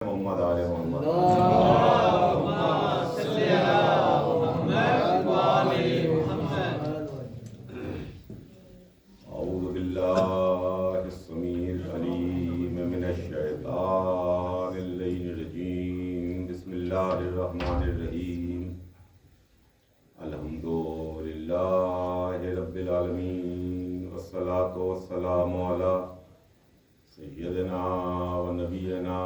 मोहम्मद आले मोहम्मद। औज़ु बिल्लाहि समीउल अलीम मिनश शैतानिर रजीम। बिस्मिल्लाहिर रहमानिर रहीम। अल्हम्दुलिल्लाहि रब्बिल आलमीन वस्सलातु वस्सलामु अला सय्यदना व नबियना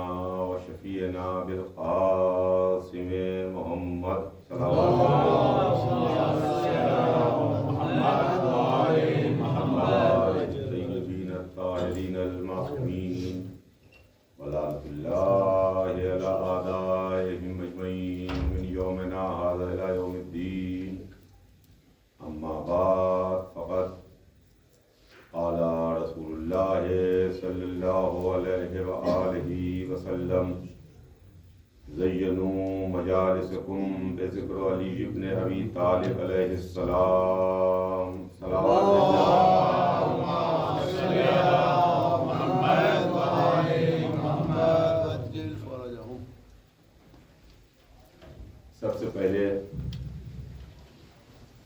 व शफीना बिल क़ासिम मोहम्मद सल्लल्लाहु अलैहि वसल्लम तय्यबीन ताहिरीन अल मासूमीन वलाल्लाहि अला आदाइहिम अजमईन मिन यौमिना हाज़ा इला यौमिद्दीन। अम्मा बाद फ़क़द क़ाला रसूलुल्लाह सल्लल्लाहु अलैहि व आलिहि वसल्लम ज़य्यनू मजालिसकुम बिज़िक्र अली इब्न अबी तालिब अलैहिस्सलाम। सबसे पहले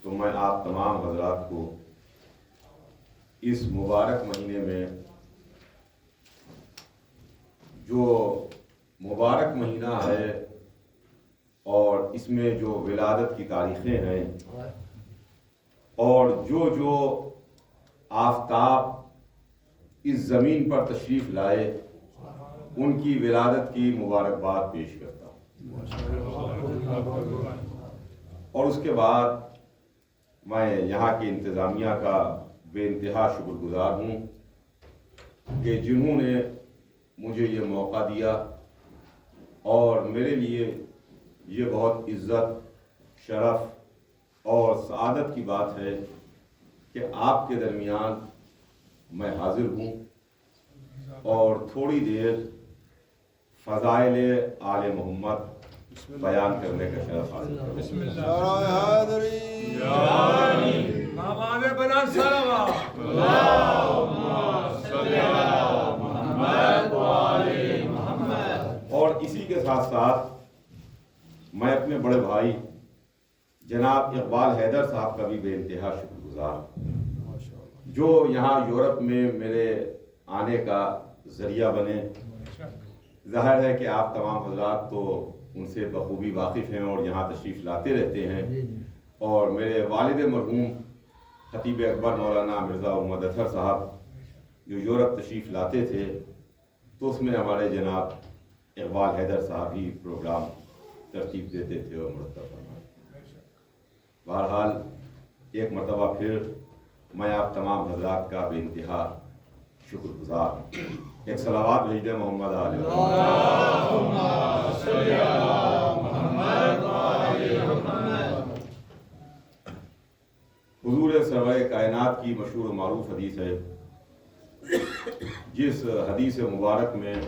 तो मैं आप तमाम हज़रात को इस मुबारक महीने में, जो मुबारक महीना है और इसमें जो विलादत की तारीख़ें हैं और जो जो आफ़ताब इस ज़मीन पर तशरीफ़ लाए उनकी विलादत की मुबारकबाद पेश करता हूँ। और उसके बाद मैं यहाँ की इंतज़ामिया का बेइंतहा शुक्रगुज़ार हूँ कि जिन्होंने मुझे ये मौका दिया और मेरे लिए ये बहुत इज़्ज़त, शरफ़ और सआदत की बात है कि आपके दरमियान मैं हाज़िर हूँ और थोड़ी देर फ़ज़ाइल आले मोहम्मद बयान करने का शरफ़ हासिल करूँ। और इसी के साथ साथ मैं अपने बड़े भाई जनाब इकबाल हैदर साहब का भी बेइंतहा शुक्रगुज़ार, जो यहाँ यूरोप में मेरे आने का ज़रिया बने। ज़ाहिर है कि आप तमाम हज़रात तो उनसे बखूबी वाकिफ़ हैं और यहाँ तशरीफ़ लाते रहते हैं। और मेरे वालिद मरहूम खतीब अकबर मौलाना मिर्ज़ा मोहम्मद अतहर साहब जो यूरोप तशरीफ़ लाते थे तो उसमें हमारे जनाब इकबाल हैदर साहब ही प्रोग्राम तरतीब देते थे और मुरतब फरमाते। बहरहाल एक मरतबा फिर मैं आप तमाम हज़रात का बेइंतहा शुक्रगुज़ार हूँ। एक सलावत भेज दें मोहम्मद आले हुज़ूर सरवर कायनात की मशहूर मारूफ हदीस है, जिस हदीस मुबारक में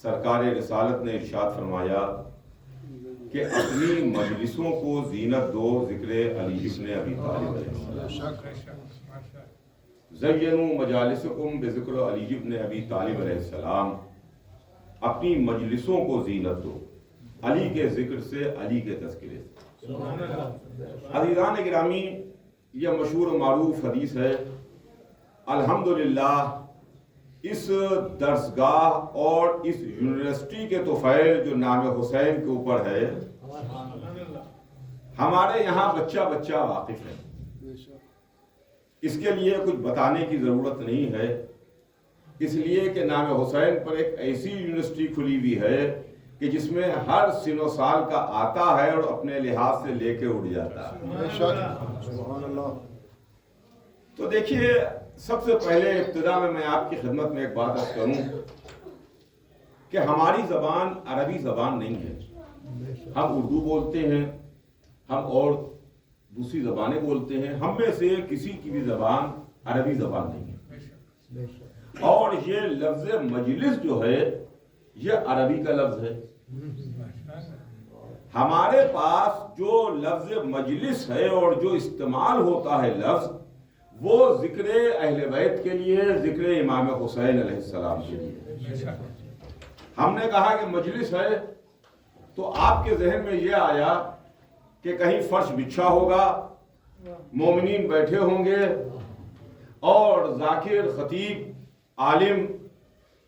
सरकार रिसालत ने इरशाद फरमाया कि अपनी मजलिसों को जीनत दो ज़िक्र अली इब्न अबी तालिब अलैहिस्सलाम। ज़य्यनू मजालिसकुम बिज़िक्र अली इब्न अबी तालिब अलैहिस्सलाम। अपनी मजलिसों को जीनत दो अली के ज़िक्र से, अली के तज़किरे से। अज़ीज़ान गिरामी, यह मशहूर मारूफ हदीस है। अल्हम्दुलिल्लाह इस दरसगाह और इस यूनिवर्सिटी के तोफ़ैल जो नाम हुसैन के ऊपर है, हमारे यहाँ बच्चा बच्चा वाकिफ़ है। इसके लिए कुछ बताने की ज़रूरत नहीं है, इसलिए कि नाम हुसैन पर एक ऐसी यूनिवर्सिटी खुली हुई है कि जिसमें हर सिनो साल का आता है और अपने लिहाज से लेके उड़ जाता है। तो देखिए, सबसे पहले इब्तिदा में मैं आपकी खिदमत में एक बात अर्ज़ करूं कि हमारी ज़बान अरबी ज़बान नहीं है। हम उर्दू बोलते हैं, हम और दूसरी ज़बानें बोलते हैं, हम में से किसी की भी ज़बान अरबी ज़बान नहीं है। और ये लफ्ज़ मजलिस जो है ये अरबी का लफ्ज़ है। हमारे पास जो लफ्ज़ मजलिस है और जो इस्तेमाल होता है लफ्ज़, वो जिक्र अहले बैत के लिए, जिक्र इमाम हुसैन अलैहिस्सलाम के लिए। हमने कहा कि मजलिस है तो आपके जहन में ये आया कि कहीं फर्श बिछा होगा, मोमिनीन बैठे होंगे और जाकिर खतीब आलिम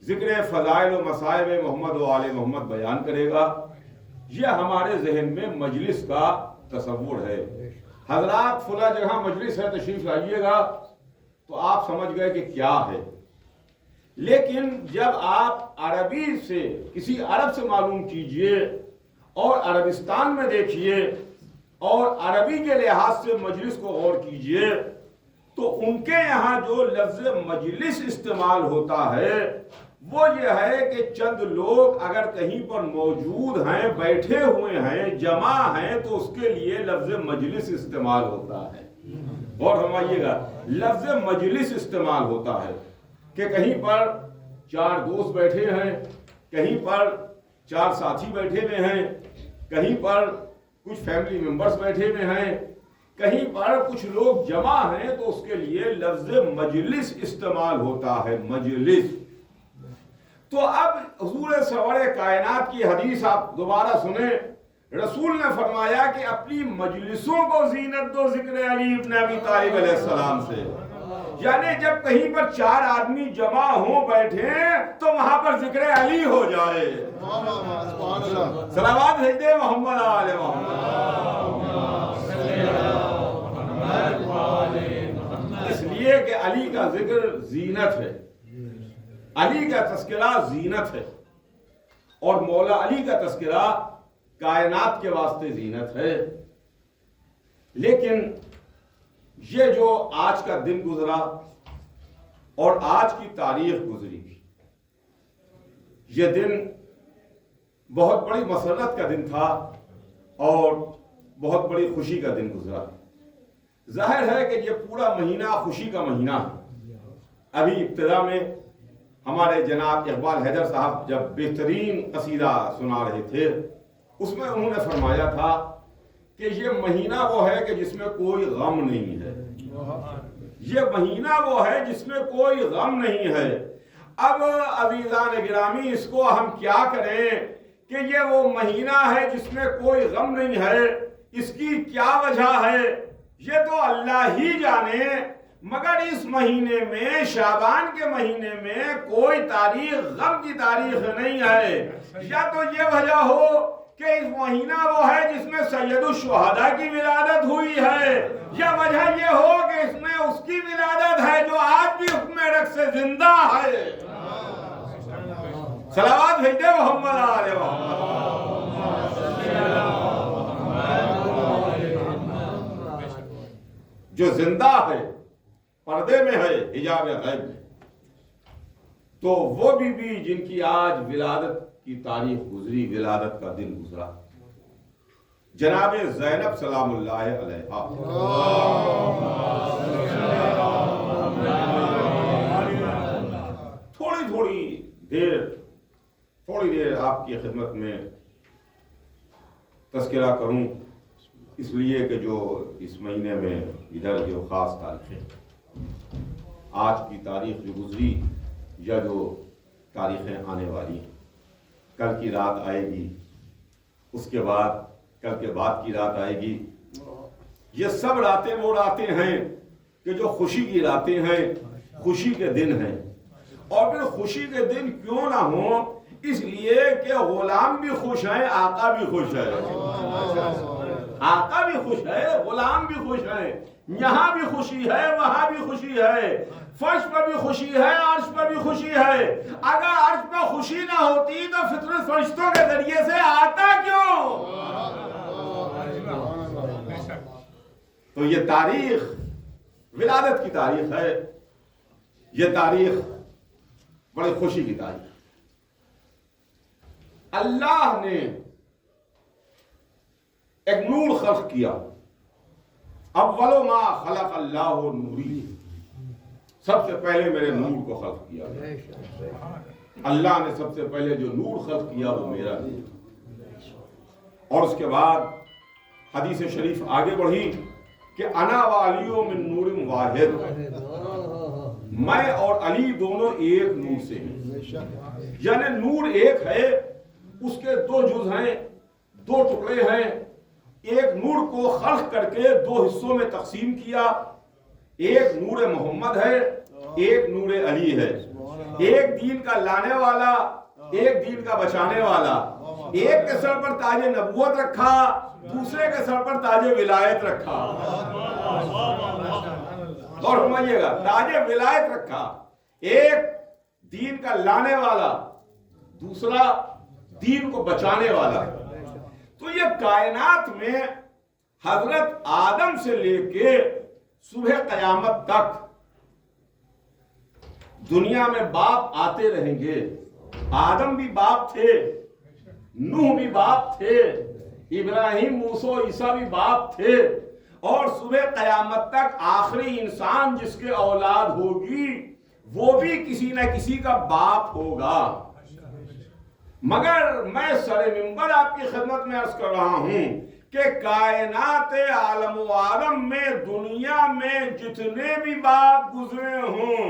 जिक्र फ़ज़ाइल व मसाइब मोहम्मद व आले मोहम्मद बयान करेगा। यह हमारे जहन में मजलिस का तसव्वुर है। हजरात फुला जगह मजलिस है, तशरीफ लाइएगा, तो आप समझ गए कि क्या है। लेकिन जब आप अरबी से किसी अरब से मालूम कीजिए और अरबिस्तान में देखिए और अरबी के लिहाज से मजलिस को गौर कीजिए तो उनके यहाँ जो लफ्ज़ मजलिस इस्तेमाल होता है वो ये है कि चंद लोग अगर कहीं पर मौजूद हैं, बैठे हुए हैं, जमा हैं, तो उसके लिए लफ्ज़ मजलिस इस्तेमाल होता है। और फरमाइएगा, लफ्ज़ मजलिस इस्तेमाल होता है कि कहीं पर चार दोस्त बैठे हैं, कहीं पर चार साथी बैठे हुए हैं, कहीं पर कुछ फैमिली मेंबर्स बैठे हुए हैं, कहीं पर कुछ लोग जमा हैं, तो उसके लिए लफ्ज़ मजलिस इस्तेमाल होता है, मजलिस। तो अब हुजूर सरवर कायनात की हदीस आप दोबारा सुने। रसूल ने फरमाया कि अपनी मजलिसों को जीनत दो जिक्र अली इब्न अबी तालिब अलैहिस्सलाम से। यानी जब कहीं पर चार आदमी जमा हो बैठे तो वहां पर जिक्र अली हो जाए। सलावत भेज दे मोहम्मद आले मोहम्मद। इसलिए कि अली का जिक्र जीनत है, अली का तस्करा जीनत है और मौला अली का तस्करा कायनात के वास्ते जीनत है। लेकिन ये जो आज का दिन गुजरा और आज की तारीख गुजरी, ये दिन बहुत बड़ी मसरत का दिन था और बहुत बड़ी खुशी का दिन गुजरा। जाहिर है कि ये पूरा महीना खुशी का महीना है। अभी इब्तिदा में हमारे जनाब इकबाल हैदर साहब जब बेहतरीन कसीदा सुना रहे थे, उसमें उन्होंने फरमाया था कि ये महीना वो है कि जिसमें कोई गम नहीं है, ये महीना वो है जिसमें कोई गम नहीं है। अब अज़ीज़ान गिरामी, इसको हम क्या करें कि ये वो महीना है जिसमें कोई गम नहीं है, इसकी क्या वजह है ये तो अल्लाह ही जाने। मगर इस महीने में, शाबान के महीने में कोई तारीख, गम की तारीख नहीं है। या तो ये वजह हो कि इस महीना वो है जिसमें सैयदुश शुहदा की विलादत हुई है, या वजह ये हो कि इसमें उसकी विलादत है जो आज भी हुक्म रख से जिंदा है। सलावत भेजे मोहम्मद आले मोहम्मद। जो जिंदा है, पर्दे में है, हिजाब गैब में, तो वो बीबी जिनकी आज विलादत की तारीख गुजरी, विलादत का दिन गुजरा, जनाब ज़ैनब सलामुल्लाह अलैहा। थोड़ी देर आपकी खिदमत में तज़किरा करूं, इसलिए कि जो इस महीने में इधर जो ख़ास तारीखें, आज की तारीख जो गुजरी या जो तारीखें आने वाली, कल की रात आएगी, उसके बाद कल के बाद की रात आएगी, ये सब रातें वो रातें हैं कि जो खुशी की रातें हैं, खुशी के दिन हैं। और फिर खुशी के दिन क्यों ना हो, इसलिए कि गुलाम भी खुश है, आका भी खुश है, आका भी खुश है, गुलाम भी खुश है, यहाँ भी खुशी है, वहां भी खुशी है, फर्श पर भी खुशी है, अर्श पर भी खुशी है। अगर अर्श पर खुशी ना होती तो फितरत फरिश्तों के जरिए से आता क्यों? तो ये तारीख विलादत की तारीख है, ये तारीख बड़ी खुशी की तारीख। अल्लाह ने एक नूर खल्क किया, अव्वलो मा खलक अल्लाह नूरी, सबसे पहले मेरे नूर को खल्क किया। अल्लाह ने सबसे पहले जो नूर खल्क किया वो मेरा नूर। और उसके बाद हदीस शरीफ आगे बढ़ी कि अना व अलियो मिन नूरिन वाहिद, मैं और अली दोनों एक नूर से हैं। यानी नूर एक है, उसके दो जुज हैं, दो टुकड़े हैं। एक नूर को खल्क करके दो हिस्सों में तकसीम किया। एक नूर मोहम्मद है, एक नूर अली है। एक दीन का लाने वाला, एक दीन का बचाने वाला। एक के सर पर ताजे नबूवत रखा, दूसरे के सर पर ताजे विलायत रखा। और समझिएगा, ताजे विलायत रखा। एक दीन का लाने वाला, दूसरा दीन को बचाने वाला। तो ये कायनात में हजरत आदम से लेके सुबह कयामत तक दुनिया में बाप आते रहेंगे। आदम भी बाप थे, नूह भी बाप थे, इब्राहिम, मूसा, ईसा भी बाप थे। और सुबह कयामत तक आखिरी इंसान जिसके औलाद होगी वो भी किसी न किसी का बाप होगा। मगर मैं सरे मिंबर आपकी खिदमत में अर्ज कर रहा हूं कि कायनात आलम व आलम में दुनिया में जितने भी बाप गुजरे हों,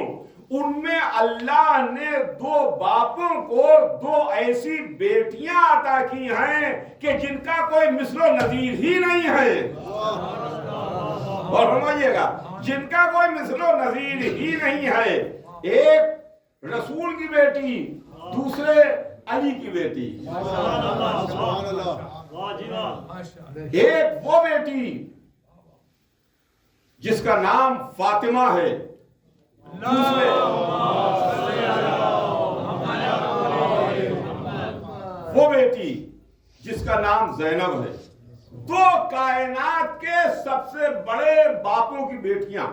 उनमें अल्लाह ने दो बापों को दो ऐसी बेटियां अता की हैं कि जिनका कोई मिस्लो नजीर ही नहीं है। और समझिएगा, जिनका कोई मिस्लो नजीर ही नहीं है। एक रसूल की बेटी, दूसरे अली की बेटी। एक वो बेटी जिसका नाम फातिमा है, दूसरे वो बेटी जिसका नाम जैनब है। दो कायनात के सबसे बड़े बापों की बेटियां,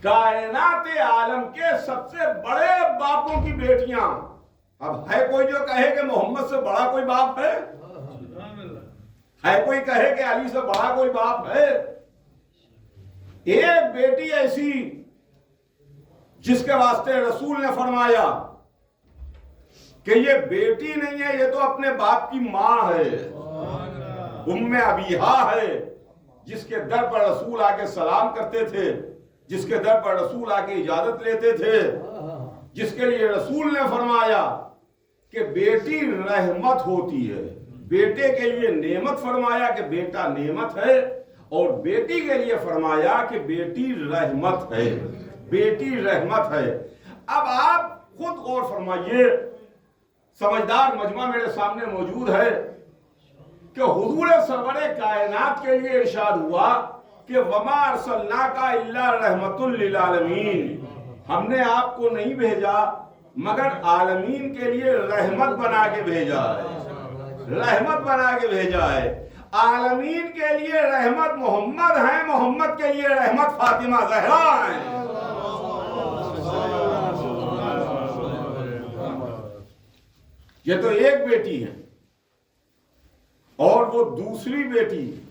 कायनात आलम के सबसे बड़े बापों की बेटियां। अब है कोई जो कहे कि मोहम्मद से बड़ा कोई बाप है? कोई कहे कि अली से बड़ा कोई बाप है? एक बेटी ऐसी जिसके वास्ते रसूल ने फरमाया कि ये बेटी नहीं है, ये तो अपने बाप की मां है, उम्मे अबीहा है, जिसके दर पर रसूल आके सलाम करते थे, जिसके दर पर रसूल आके इजाजत लेते थे, जिसके लिए रसूल ने फरमाया कि बेटी रहमत होती है। बेटे के लिए नेमत फरमाया कि बेटा नेमत है, और बेटी के लिए फरमाया कि बेटी रहमत है, बेटी रहमत है। अब आप खुद गौर फरमाइए, समझदार मजमा मेरे सामने मौजूद है कि हुजूर सरवरे कायनात के लिए इरशाद हुआ कि वमा अरसलनाका इल्ला रहमतुल लिल आलमीन, हमने आपको नहीं भेजा मगर आलमीन के लिए रहमत बना के भेजा है, रहमत बना के भेजा है। आलमीन के लिए रहमत मोहम्मद है, मोहम्मद के लिए रहमत फातिमा ज़हरा है। ये तो एक बेटी है, और वो दूसरी बेटी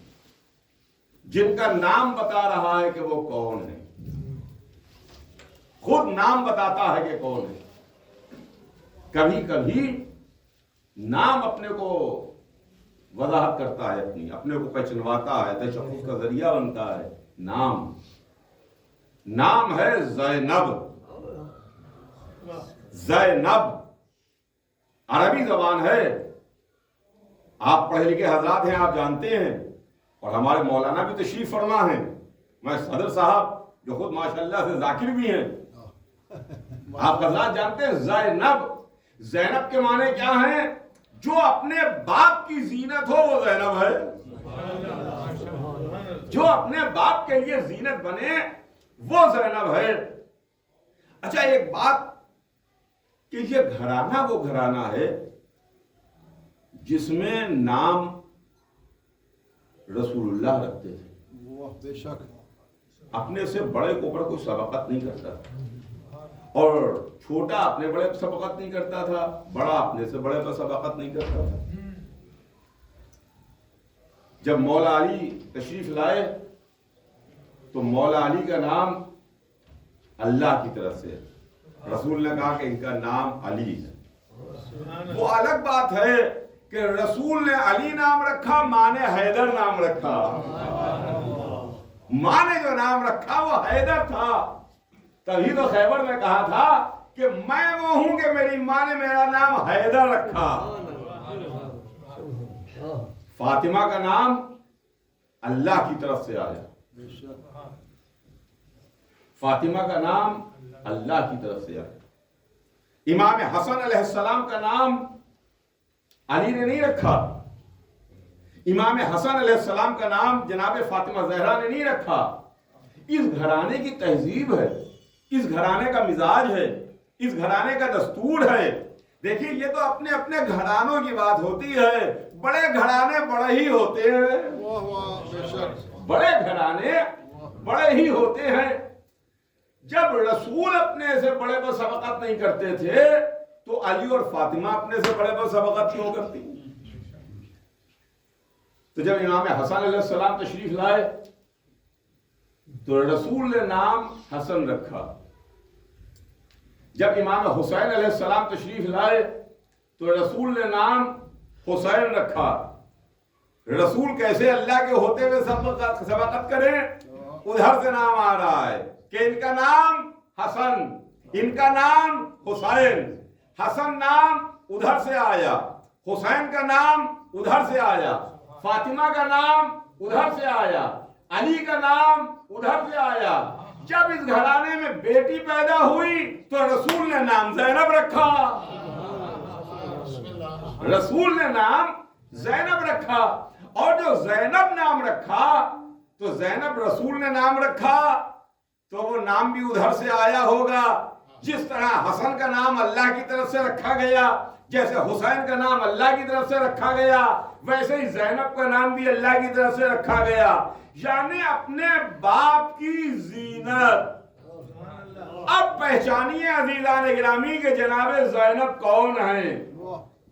जिनका नाम बता रहा है कि वो कौन है, खुद नाम बताता है कि कौन है। कभी कभी नाम अपने को वजाहत करता है, अपने को पहचानवाता है, तशख्खुस का जरिया बनता है। नाम है ज़ैनब। ज़ैनब अरबी जबान है। आप पढ़े लिखे हजरात हैं, आप जानते हैं, और हमारे मौलाना भी तशरीफ फरमा हैं, मैं सदर साहब जो खुद माशाल्लाह से जाकिर भी हैं। आप हजरात जानते हैं ज़ैनब, ज़ैनब के माने क्या हैं? जो अपने बाप की जीनत हो वो ज़ैनब है, जो अपने बाप के लिए जीनत बने वो ज़ैनब है। अच्छा, एक बात कि ये घराना वो घराना है जिसमें नाम रसूलुल्लाह रखते थे। बेशक अपने से बड़े को ऊपर कोई सबकत नहीं करता, और छोटा अपने बड़े पर सबकत नहीं करता था, बड़ा अपने से बड़े पर सबकत नहीं करता था। जब मौला अली तशरीफ लाए तो मौला अली का नाम अल्लाह की तरफ से, रसूल ने कहा कि इनका नाम अली है। वो अलग बात है कि रसूल ने अली नाम रखा, माँ ने हैदर नाम रखा। माँ ने जो नाम रखा वो हैदर था। तभी तो खैबर में कहा था कि मैं वो हूं कि मेरी माँ ने मेरा नाम हैदर रखा। फातिमा का नाम अल्लाह की तरफ से आया, फातिमा का नाम अल्लाह की तरफ से आया। इमाम हसन अलैहिस्सलाम का नाम अली ने नहीं रखा, इमाम हसन अलैहिस्सलाम का नाम जनाब फातिमा ज़हरा ने नहीं रखा। इस घराने की तहजीब है, इस घराने का मिजाज है, इस घराने का दस्तूर है। देखिए ये तो अपने अपने घरानों की बात होती है, बड़े घराने बड़े ही होते हैं, बड़े घराने बड़े ही होते हैं। जब रसूल अपने से बड़े पर सबकत नहीं करते थे तो अली और फातिमा अपने से बड़े पर सबकत क्यों करती? तो जब इमाम हसन अलैहिस्सलाम तशरीफ लाए तो रसूल ने नाम हसन रखा, जब इमाम हुसैन अलैहिस्सलाम तशरीफ लाए तो रसूल ने नाम हुसैन रखा। रसूल कैसे अल्लाह के होते हुए सबकत करें? उधर से नाम आ रहा है कि इनका नाम हसन, इनका नाम हुसैन। हसन नाम उधर से आया, हुसैन का नाम उधर से आया, फातिमा का नाम उधर से आया, अली का नाम उधर से आया। जब इस घराने में बेटी पैदा हुई तो रसूल ने नाम ज़ैनब रखा, रसूल ने नाम ज़ैनब रखा। और जो ज़ैनब नाम रखा तो ज़ैनब रसूल ने नाम रखा तो वो नाम भी उधर से आया होगा। जिस तरह हसन का नाम अल्लाह की तरफ से रखा गया, जैसे हुसैन का नाम अल्लाह की तरफ से रखा गया, वैसे ही ज़ैनब का नाम भी अल्लाह की तरफ से रखा गया। यानी अपने बाप की जीनत। अब पहचानिए अज़ीज़ान गिरामी के जनाबे ज़ैनब कौन है?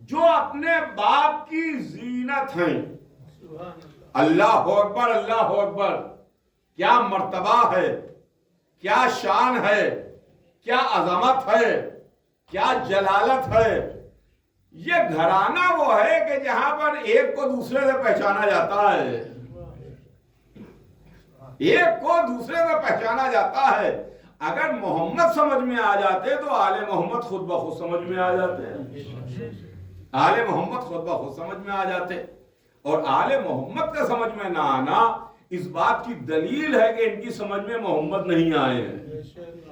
जो अपने बाप की जीनत हैं। अल्लाह अकबर, अल्लाह अकबर। क्या मर्तबा है, क्या शान है, क्या अजमत है, क्या जलालत है। ये घराना वो है कि जहां पर एक को दूसरे से पहचाना जाता है, एक को दूसरे से पहचाना जाता है। अगर मोहम्मद समझ में आ जाते तो आले मोहम्मद खुद ब खुद समझ में आ जाते, आले मोहम्मद खुद ब खुद समझ में आ जाते। और आले मोहम्मद का समझ में ना आना इस बात की दलील है कि इनकी समझ में मोहम्मद नहीं आए हैं।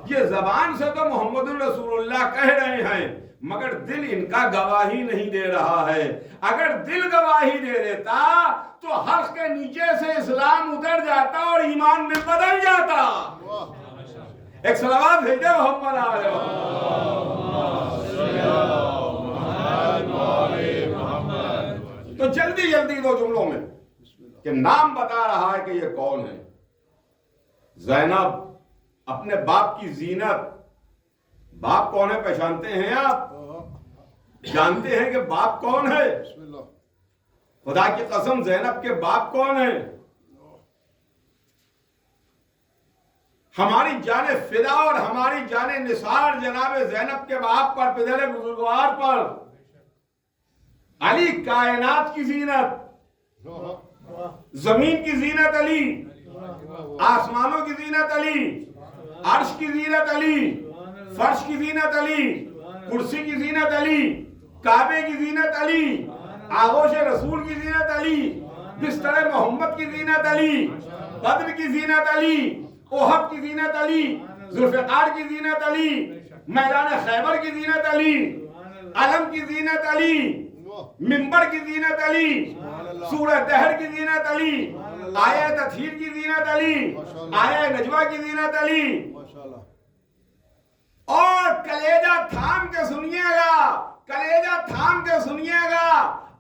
ये जबान से तो मोहम्मद रसूलुल्लाह कह रहे हैं मगर दिल इनका गवाही नहीं दे रहा है। अगर दिल गवाही दे देता तो हर्ष के नीचे से इस्लाम उतर जाता और ईमान में बदल जाता। एक सलावत भेजे मोहम्मद आले तो जल्दी जल्दी दो जुमलों में कि नाम बता रहा है कि ये कौन है। ज़ैनब अपने बाप की जीनत। बाप कौन है पहचानते हैं आप? जानते हैं कि बाप कौन है? खुदा की कसम ज़ैनब के बाप कौन है? हमारी जाने फिदा और हमारी जाने निसार जनाब ज़ैनब के बाप पर, पिदर बुजुर्गवार पर। अली कायनात की जीनत, जमीन की जीनत अली, आसमानों की जीनत अली, अर्श की जीनत अली, फर्श की जीनत अली, कुर्सी की जीनत अली, काबे की जीनत अली, आगोश रसूल की जीनत अली, बिस्तर मोहम्मद की जीनत अली, बद्र की जीनत अली, ओहद की जीनत अली, जुल्फ़िकार की जीनत अली, मैदान खैबर की जीनत अली, अलम की जीनत अली, मिंबर की जीनत अली, सूरह दहर की जीनत अली, आया तथहीर की जीनत अली, आया नजवा की जीनत अली। और कलेजा थाम के सुनिएगा, कलेजा थाम के सुनिएगा,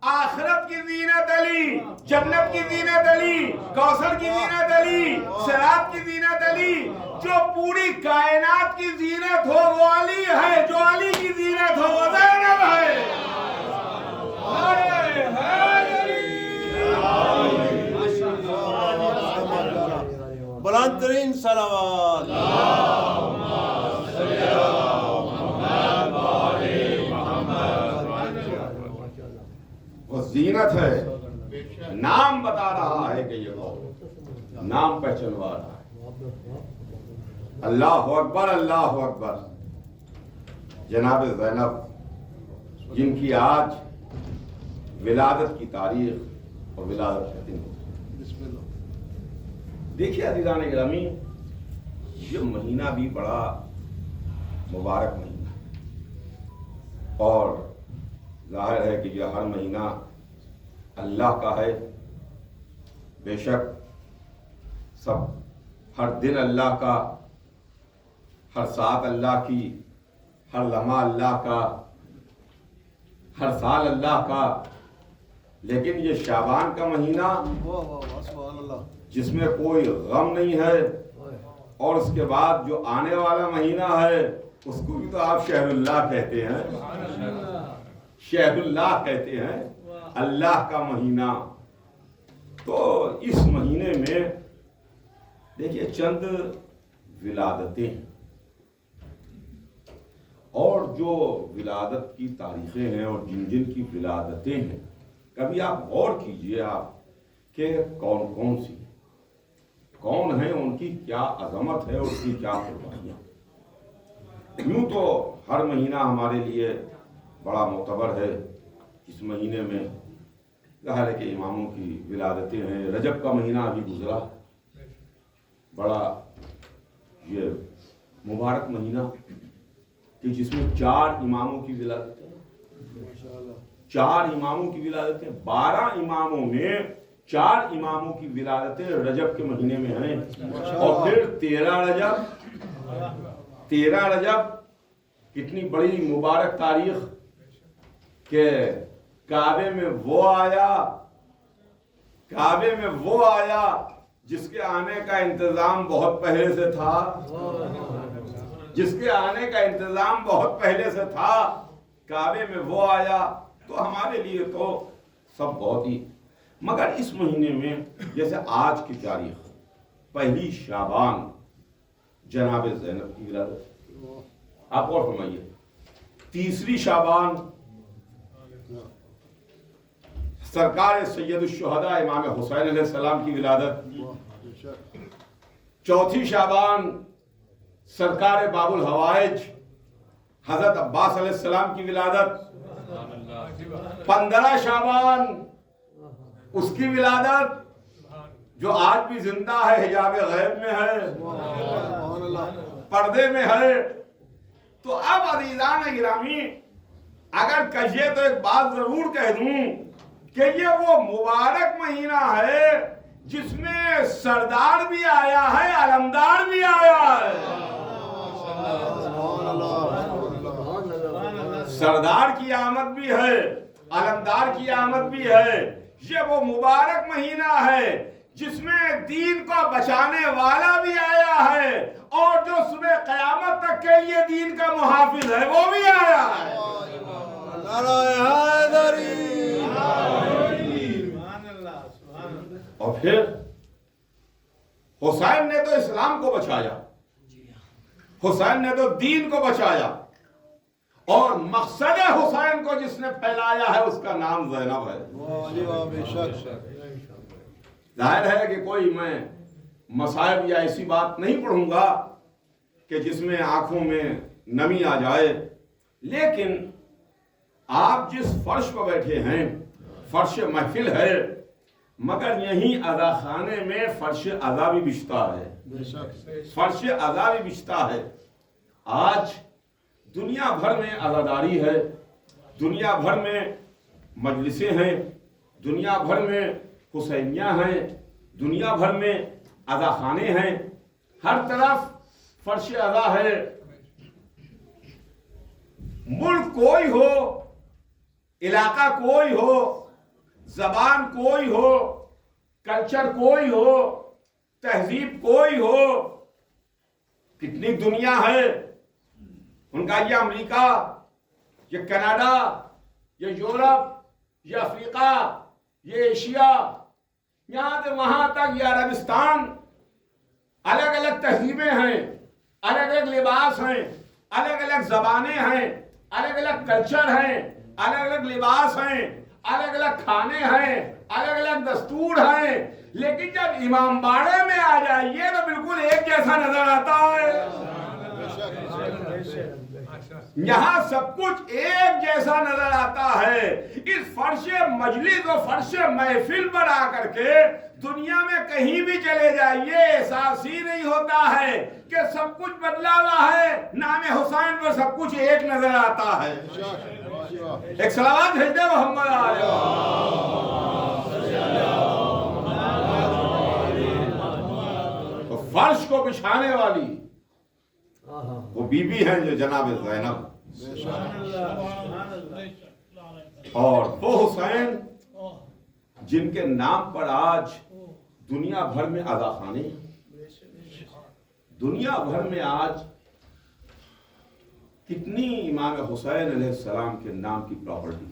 आखिरत की जीनत अली, जन्नत की जीनत अली, कौसर की जीनत अली, सिरात की जीनत अली। जो पूरी कायनात की जीनत हो वो अली है, जो अली की जीनत हो वो ज़ैनब है। बुलंद तरीन सलावत। वो जीनत है। नाम बता रहा है कि ये कौन, नाम पहचानवा रहा है। अल्लाह अकबर, अल्लाह अकबर। जनाब ज़ैनब, जिनकी आज विलादत की तारीख और विलादत का दिन। देखिए अज़ीज़ान गिरामी, ये महीना भी बड़ा मुबारक महीना है और जाहिर है कि यह हर महीना अल्लाह का है। बेशक सब हर दिन अल्लाह का, हर सात अल्लाह की, हर लम्हा अल्लाह का, हर साल अल्लाह का, लेकिन ये शाबान का महीना जिसमें कोई गम नहीं है, और उसके बाद जो आने वाला महीना है उसको भी तो आप शहरुल्लाह कहते हैं, शहरुल्लाह कहते हैं, अल्लाह का महीना। तो इस महीने में देखिए चंद विलादतें हैं, और जो विलादत की तारीखें हैं और जिन जिन की विलादतें हैं, कभी आप गौर कीजिए आप कि कौन कौन सी, कौन है, उनकी क्या अजमत है और उनकी क्या कुर्बानियाँ। यूँ तो हर महीना हमारे लिए बड़ा मोतबर है। इस महीने में ज़ाहिर है कि इमामों की विलादतें हैं। रजब का महीना अभी गुजरा, बड़ा ये मुबारक महीना कि जिसमें 4 इमामों की विलादतें, 4 इमामों की विलादतें, 12 इमामों में 4 इमामों की विलादतें रजब के महीने में हैं। और फिर 13 रजब कितनी बड़ी मुबारक तारीख के काबे में वो आया, काबे में वो आया जिसके आने का इंतजाम बहुत पहले से था, जिसके आने का इंतजाम बहुत पहले से था, काबे में वो आया। तो हमारे लिए तो सब बहुत ही, मगर इस महीने में जैसे आज की तारीख 1 शाबान, जनाब ज़ैनब की विलादत, आप और फरमाइए। 3 शाबान सरकार सैयदुश्शुहदा इमाम हुसैन अलैहिस्सलाम की विलादत। 4 शाबान सरकार बाबुल हवाइज हजरत अब्बास अलैहिस्सलाम की विलादत। 15 शाबान उसकी विलादत जो आज भी जिंदा है, हिजाब गैब में है, पर्दे में है। तो अब अज़ीज़ान गिरामी, अगर कहिए तो एक बात जरूर कह दूं कि ये वो मुबारक महीना है जिसमें सरदार भी आया है, अलमदार भी आया है। सरदार की आमद भी है, अलमदार की आमद भी है। ये वो मुबारक महीना है जिसमें दीन को बचाने वाला भी आया है, और जो सुबह कयामत तक के लिए दीन का मुहाफिज है वो भी आया है। और फिर हुसैन ने तो इस्लाम को बचाया, हुसैन ने तो दीन को बचाया, और मकसद हुसैन को जिसने फैलाया है उसका नाम ज़ैनब है। जाहिर है कि कोई मैं मसाइब या ऐसी बात नहीं पढ़ूंगा कि जिसमें आंखों में नमी आ जाए, लेकिन आप जिस फर्श पर बैठे हैं फर्श महफिल है, मगर यहीं अदा खाने में फर्श अदा भी बिछता है, फर्श अदा भी बिछता है। आज दुनिया भर में अज़ादारी है, दुनिया भर में मजलिसें हैं, दुनिया भर में हुसैनियाँ हैं, दुनिया भर में अदा खाने हैं, हर तरफ फर्श अदा है। मुल्क कोई हो, इलाका कोई हो, जबान कोई हो, कल्चर कोई हो, तहजीब कोई हो, कितनी दुनिया है। उनका ये अमेरिका, ये कनाडा, ये यूरोप, ये अफ्रीका, ये एशिया, यहाँ से वहां तक ये अरबिस्तान, अलग अलग तहजीबें हैं, अलग अलग लिबास हैं, अलग अलग जबानें हैं, अलग अलग कल्चर हैं, अलग अलग लिबास हैं, अलग अलग खाने हैं, अलग अलग दस्तूर हैं। लेकिन जब इमाम बाड़े में आ जाइए तो बिल्कुल एक जैसा नजर आता है। यहाँ सब कुछ एक जैसा नजर आता है। इस फर्शे मजलिस और फर्शे महफिल पर आकर के दुनिया में कहीं भी चले जाइए, एहसास ही नहीं होता है कि सब कुछ बदला हुआ है। नाम हुसैन पर सब कुछ एक नजर आता है। एक सलावत भेज दे मोहम्मद तो फर्श को बिछाने वाली वो बीबी है जो जनाब ज़ैनब, और वो हुसैन जिनके नाम पर आज दुनिया भर में अज़ाखाने, दुनिया भर में आज कितनी इमाम हुसैन अलैहिस्सलाम के नाम की प्रॉपर्टी।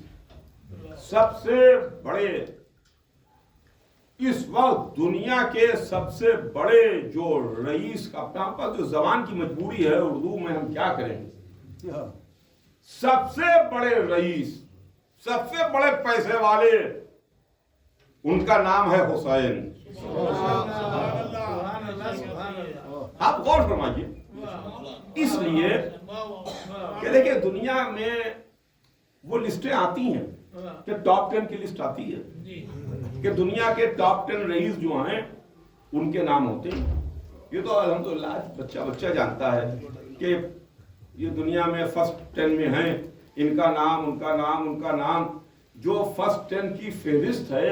सबसे बड़े इस वक्त दुनिया के सबसे बड़े जो रईस का, अपना पास जो जबान की मजबूरी है, उर्दू में हम क्या करेंगे, सबसे बड़े रईस, सबसे बड़े पैसे वाले, उनका नाम है हुसैन। आप गौर फरमाइए। इसलिए कि देखिए दुनिया में वो लिस्टें आती हैं कि टॉप 10 की लिस्ट आती है कि दुनिया के टॉप 10 रईस जो हैं उनके नाम होते हैं। ये तो अल्हम्दुलिल्लाह बच्चा बच्चा जानता है कि ये दुनिया में फर्स्ट 10 में हैं, इनका नाम, उनका नाम, उनका नाम। जो फर्स्ट 10 की फहरिस्त है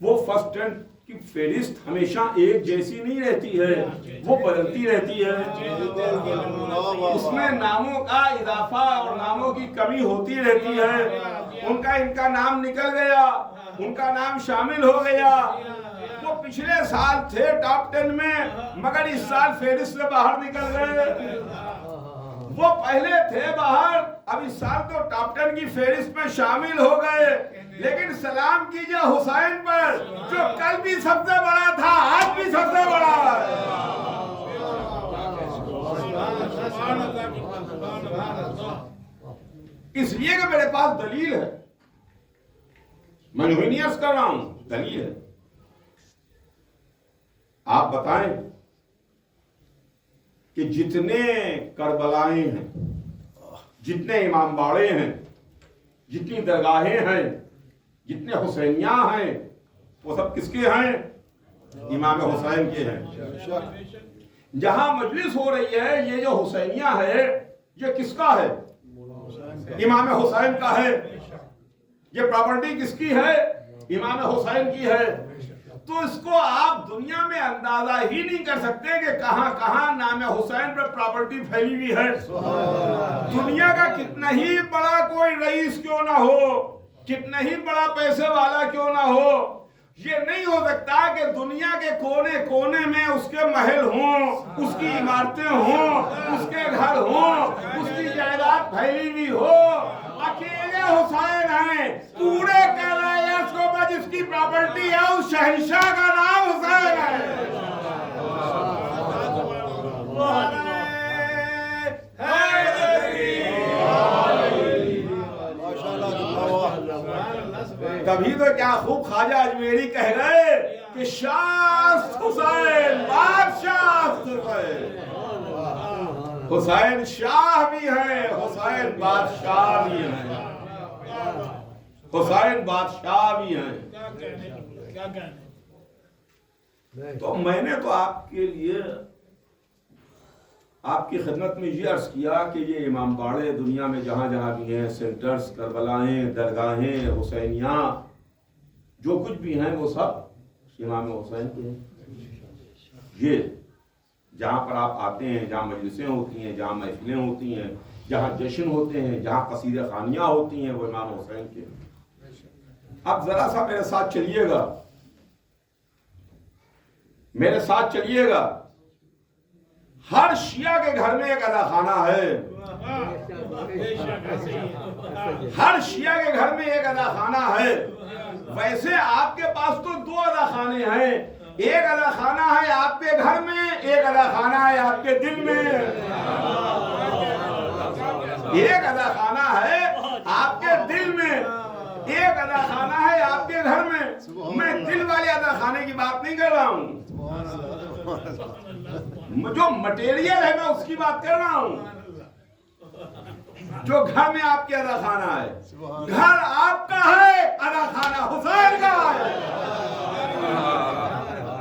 वो फर्स्ट 10 की फहरिस्त हमेशा एक जैसी नहीं रहती है, वो बदलती रहती है। उसमें नामों का इजाफा और नामों की कमी होती रहती है। उनका इनका नाम निकल गया, उनका नाम शामिल हो गया। वो पिछले साल थे टॉप 10 में, मगर इस साल फहरिस्त से बाहर निकल गए। वो पहले थे बाहर, अब इस साल तो टॉप 10 की फहरिस्त में शामिल हो गए। लेकिन सलाम कीजिए हुसैन पर, जो कल भी सबसे बड़ा था, आज भी सबसे बड़ा है। इसलिए कि मेरे पास दलील है, मैं नहीं अर्ज कर रहा हूं, दलील है। आप बताएं कि जितने करबलाएं हैं, जितने इमाम बाड़े हैं, जितनी दरगाहें हैं, जितने हुसैनिया हैं, वो सब किसके हैं? इमाम हुसैन के हैं। जहां मजलिस हो रही है, ये जो हुसैनिया है, ये किसका है? इमाम हुसैन का है। ये प्रॉपर्टी किसकी है? इमाम हुसैन की है। तो इसको आप दुनिया में अंदाजा ही नहीं कर सकते कि कहां कहां नाम हुसैन पर प्रॉपर्टी फैली हुई है। दुनिया का कितना ही बड़ा कोई रईस क्यों ना हो, कितना ही बड़ा पैसे वाला क्यों ना हो, ये नहीं हो सकता कि दुनिया के कोने कोने में उसके महल हों, उसकी इमारतें हों, उसके घर हों, उसकी जायदाद फैली हुई हो। अकेले हुसैन हैं पूरे कैलाश को, जिसकी प्रॉपर्टी है उस शहंशाह का नाम हुसैन है। तभी तो क्या खूब ख्वाजा अजमेरी कह गए कि शाह हुसैन बादशाह हुसैन। हुसैन शाह भी है, हुसैन बादशाह भी है, हुसैन बादशाह भी हैं। तो मैंने तो आपके लिए, आपकी खिदमत में ये अर्ज किया कि ये इमाम बाड़े दुनिया में जहाँ जहाँ भी हैं, सेंटर्स, करबलाएं, दरगाहें, हुसैनिया, जो कुछ भी हैं वो सब इमाम हुसैन के हैं। ये जहाँ पर आप आते हैं, जहाँ मजलिसें होती हैं, जहाँ महफिलें होती हैं, जहाँ जश्न होते हैं, जहाँ कसीदे खानियाँ होती हैं, वो इमाम हुसैन के हैं। अब जरा सा मेरे साथ चलिएगा, मेरे साथ चलिएगा। हर शिया के घर में एक अदाखाना है, हर शिया के घर में एक अदाखाना है। वैसे आपके पास तो दो अदाखाने हैं, एक अदाखाना है आपके घर में, एक अदाखाना है आपके दिल में। एक अदाखाना है आपके दिल में, एक अदाखाना है आपके घर में। मैं दिल वाले अदाखाने की बात नहीं कर रहा हूं, जो मटेरियल है मैं उसकी बात कर रहा हूं। जो घर में आपके अदा खाना है, घर आपका है, अदा खाना हुसैन का है।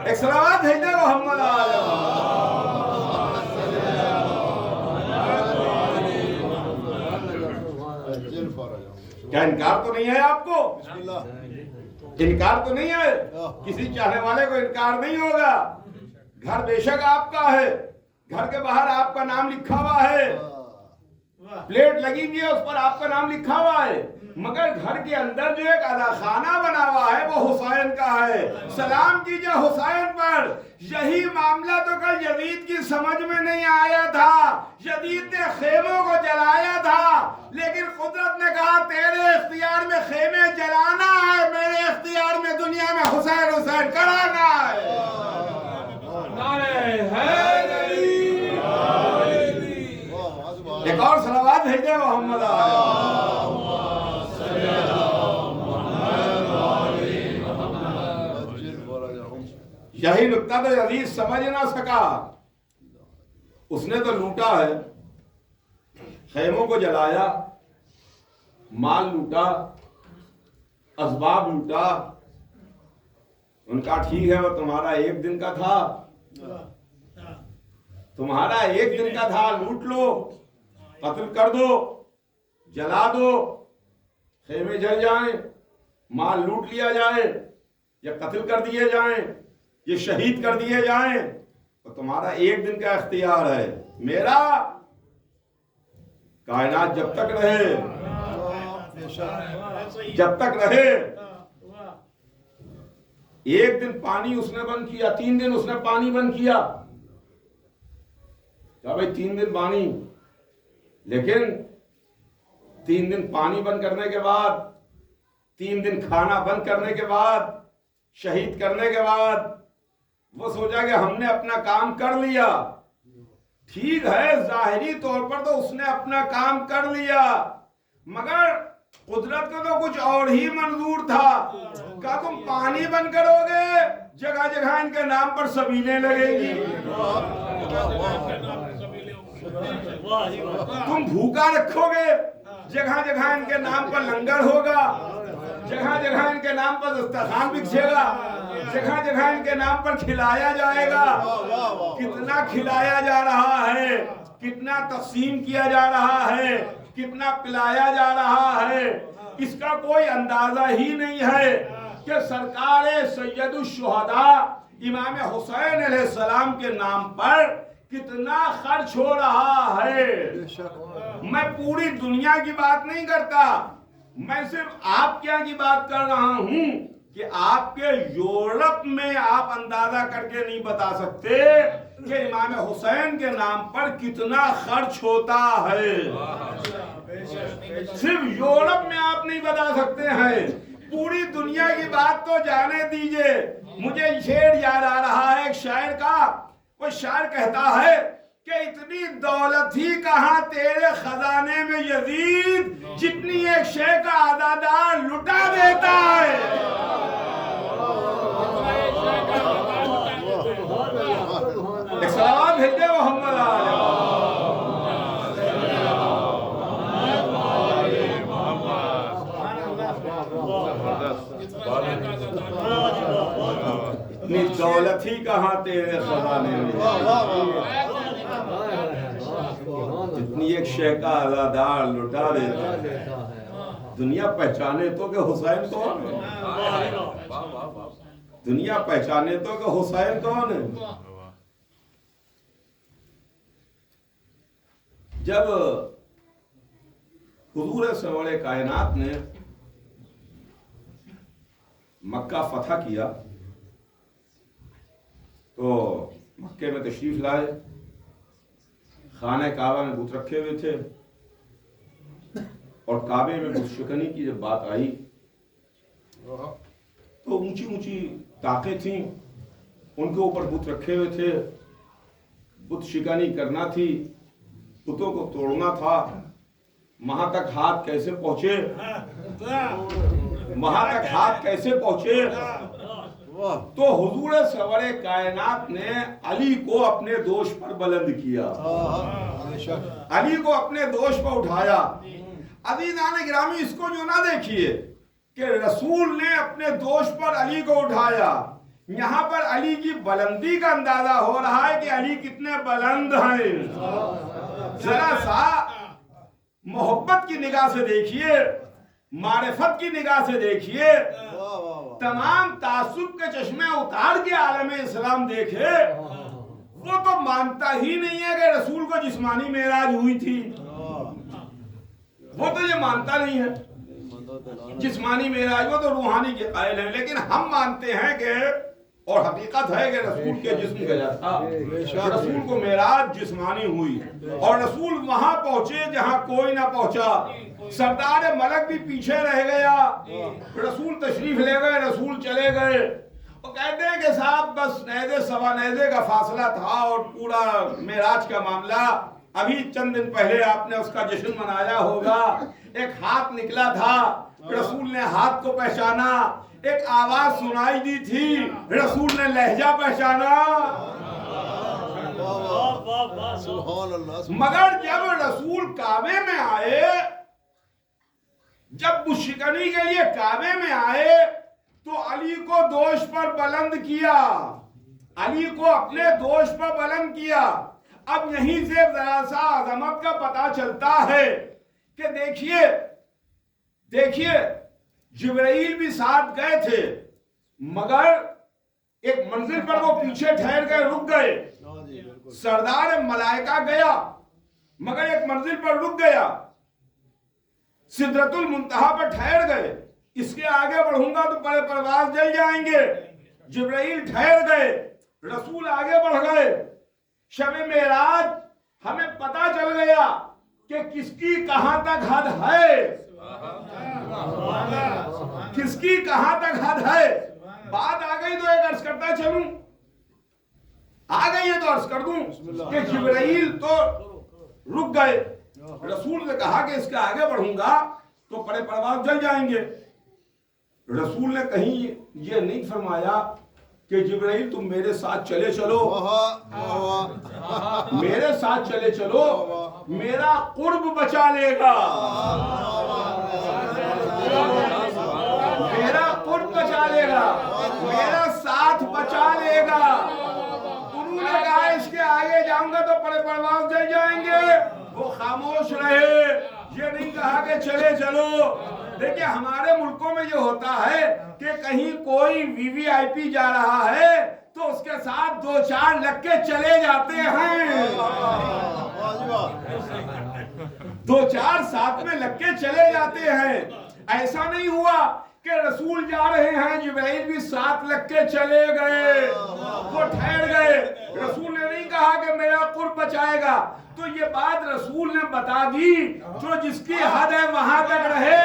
एक सलावत भेज दे मोहम्मद क्या इनकार तो नहीं है आपको? इनकार तो नहीं है? किसी चाहने वाले को इनकार नहीं होगा। घर बेशक आपका है, घर के बाहर आपका नाम लिखा हुआ है, प्लेट लगी हुई है उस पर आपका नाम लिखा हुआ है, मगर घर के अंदर जो एक अदा खाना बना हुआ है वो हुसैन का है। सलाम कीजिए हुसैन पर। यही मामला तो कल यजीद की समझ में नहीं आया था। यजीद ने खेमों को जलाया था, लेकिन कुदरत ने कहा तेरे इख्तियार में खेमे जलाना है, मेरे इख्तियार में दुनिया में हुसैन हुसैन कराना है। एक और सलावत भेजे मोहम्मद। यही नुक्ता तो यजीद समझ ना सका। उसने तो लूटा है, खेमों को जलाया, माल लूटा, असबाब लूटा। उनका ठीक है वो तुम्हारा एक दिन का था, तुम्हारा एक दिन का था, लूट लो, कत्ल कर दो, जला दो, खेमे जल जाएं, माल लूट लिया जाए, या कत्ल कर दिए जाएं, ये शहीद कर दिए जाएं, तो तुम्हारा एक दिन का इख्तियार है। मेरा कायनात जब तक रहे, जब तक रहे। एक दिन पानी उसने बंद किया, 3 दिन उसने पानी बंद किया। क्या भाई 3 दिन पानी, लेकिन 3 दिन पानी बंद करने के बाद, 3 दिन खाना बंद करने के बाद, शहीद करने के बाद वो सोचा कि हमने अपना काम कर लिया। ठीक है, जाहिरी तौर पर तो उसने अपना काम कर लिया, मगर कुदरत को तो कुछ और ही मंजूर था। क्या तुम पानी बंद करोगे, जगह जगह इनके नाम पर सबीलें लगेंगी। तुम भूखा रखोगे, जगह जगह इनके नाम पर लंगर होगा, जगह जगह इनके नाम पर दस्तरखान बिछेगा, जगह जगह इनके नाम पर खिलाया जाएगा। कितना खिलाया जा रहा है, कितना तकसीम किया जा रहा है, कितना पिलाया जा रहा है, इसका कोई अंदाजा ही नहीं है कि सरकार सैयदुल शुहदा इमाम हुसैन अलैहिस्सलाम के नाम पर कितना खर्च हो रहा है। मैं पूरी दुनिया की बात नहीं करता, मैं सिर्फ आपके यहाँ की बात कर रहा हूं कि आपके यूरोप में आप अंदाजा करके नहीं बता सकते कि इमाम हुसैन के नाम पर कितना खर्च होता है। सिर्फ यूरोप में आप नहीं बता सकते हैं, पूरी दुनिया की बात तो जाने दीजिए। मुझे शेर याद आ रहा है एक शायर का। वो शायर कहता है कि इतनी दौलत ही कहां तेरे खजाने में यजीद, जितनी एक शे का अदादार लुटा देता है। एक सलाम भेजे मोहम्मद इतनी दौलत ही कहां तेरे खजाने में, जितनी एक शे का अदादार लुटा देता है। दुनिया पहचाने तो कि हुसैन कौन है, दुनिया पहचाने तो कि हुसैन कौन है। जब हुजूर सवाले कायनात ने मक्का फतह किया तो मक्के में तशरीफ लाए, खाने काबा में बुत रखे हुए थे, और काबे में बुत शिकनी की जब बात आई तो ऊंची ऊंची ताकें थीं, उनके ऊपर बुत रखे हुए थे, बुत शिकनी करना थी, बुतों को तोड़ना था। वहां तक हाथ कैसे पहुंचे, वहां तक हाथ कैसे पहुंचे, तो हुजूर सवारे कायनात ने अली को अपने दोष पर बुलंद किया, अली को अपने दोष पर उठाया। अज़ीज़ान गिरामी, इसको जो ना देखिए कि रसूल ने अपने दोष पर अली को उठाया, यहां पर अली की बुलंदी का अंदाजा हो रहा है कि अली कितने बुलंद हैं। जरा सा मोहब्बत की निगाह से देखिए, मारिफत की निगाह से देखिए, तमाम तासुब के चश्मे उतार के आलम इस्लाम देखे, वो तो मानता ही नहीं है कि रसूल को जिस्मानी मेराज हुई थी। वो तो ये मानता नहीं है जिस्मानी मेराज, वो तो रूहानी के कायल है। लेकिन हम मानते हैं कि, और हकीकत है कि रसूल के जिस्म गया था, रसूल को मेराज जिस्मानी हुई और रसूल वहां पहुंचे जहां कोई ना पहुंचा। सरदार मलक भी पीछे रह गया, रसूल तशरीफ ले गए, रसूल चले गए। वो कहते हैं कि साहब बस नैज़े सवा नैज़े का फासला था और पूरा मेराज का मामला, अभी चंद दिन पहले आपने उसका जश्न मनाया होगा। एक हाथ निकला था, रसूल ने हाथ को पहचाना, एक आवाज सुनाई दी थी, रसूल ने लहजा पहचाना। मगर जब रसूल काबे में आए, जब मुशिकनी के लिए काबे में आए, तो अली को दोष पर बुलंद किया, अली को अपने दोष पर बुलंद किया। अब यहीं से जरा सा अजमत का पता चलता है कि देखिए देखिए जिब्राइल भी साथ गए थे, मगर एक मंजिल पर वो पीछे ठहर गए, रुक गए। सरदार मलाइका गया, मगर एक मंजिल पर रुक गया, सिदरतुल मुंतहा पर ठहर गए। इसके आगे बढ़ूंगा तो बड़े परवाज जल जाएंगे। जिब्राइल ठहर गए, रसूल आगे बढ़ गए। शब मेराज हमें पता चल गया कि किसकी कहां तक हद है, किसकी कहां तक हद है। बात आ गई तो एक अर्ज करता चलूं, आ गई है तो अर्ज कर दूं कि जिब्राइल तो रुक गए, रसूल ने कहा कि इसके आगे बढ़ूंगा तो बड़े परवाज जल जाएंगे। रसूल ने कहीं ये नहीं फरमाया कि जिब्राइल तुम मेरे साथ चले चलो, मेरे साथ चले चलो, मेरा कुर्ब बचा लेगा, मेरा कुर्ब बचा लेगा, मेरा साथ बचा लेगा। उन्होंने कहा इसके आगे जाऊंगा तो बड़े परवाज जल जाएंगे। वो खामोश रहे, ये नहीं कहा कि चले चलो। देखिए हमारे मुल्कों में ये होता है कि कहीं कोई वीवीआईपी जा रहा है तो उसके साथ दो चार लक्के चले जाते हैं, दो चार साथ में लक्के चले जाते हैं। ऐसा नहीं हुआ कि रसूल जा रहे हैं, जिब्राइल भी साथ लक्के चले गए, वो ठहर गए। रसूल ने नहीं कहा कि मेरा कुर्ब बचाएगा। तो ये बात रसूल ने बता दी, जो जिसकी हद है वहां तक रहे,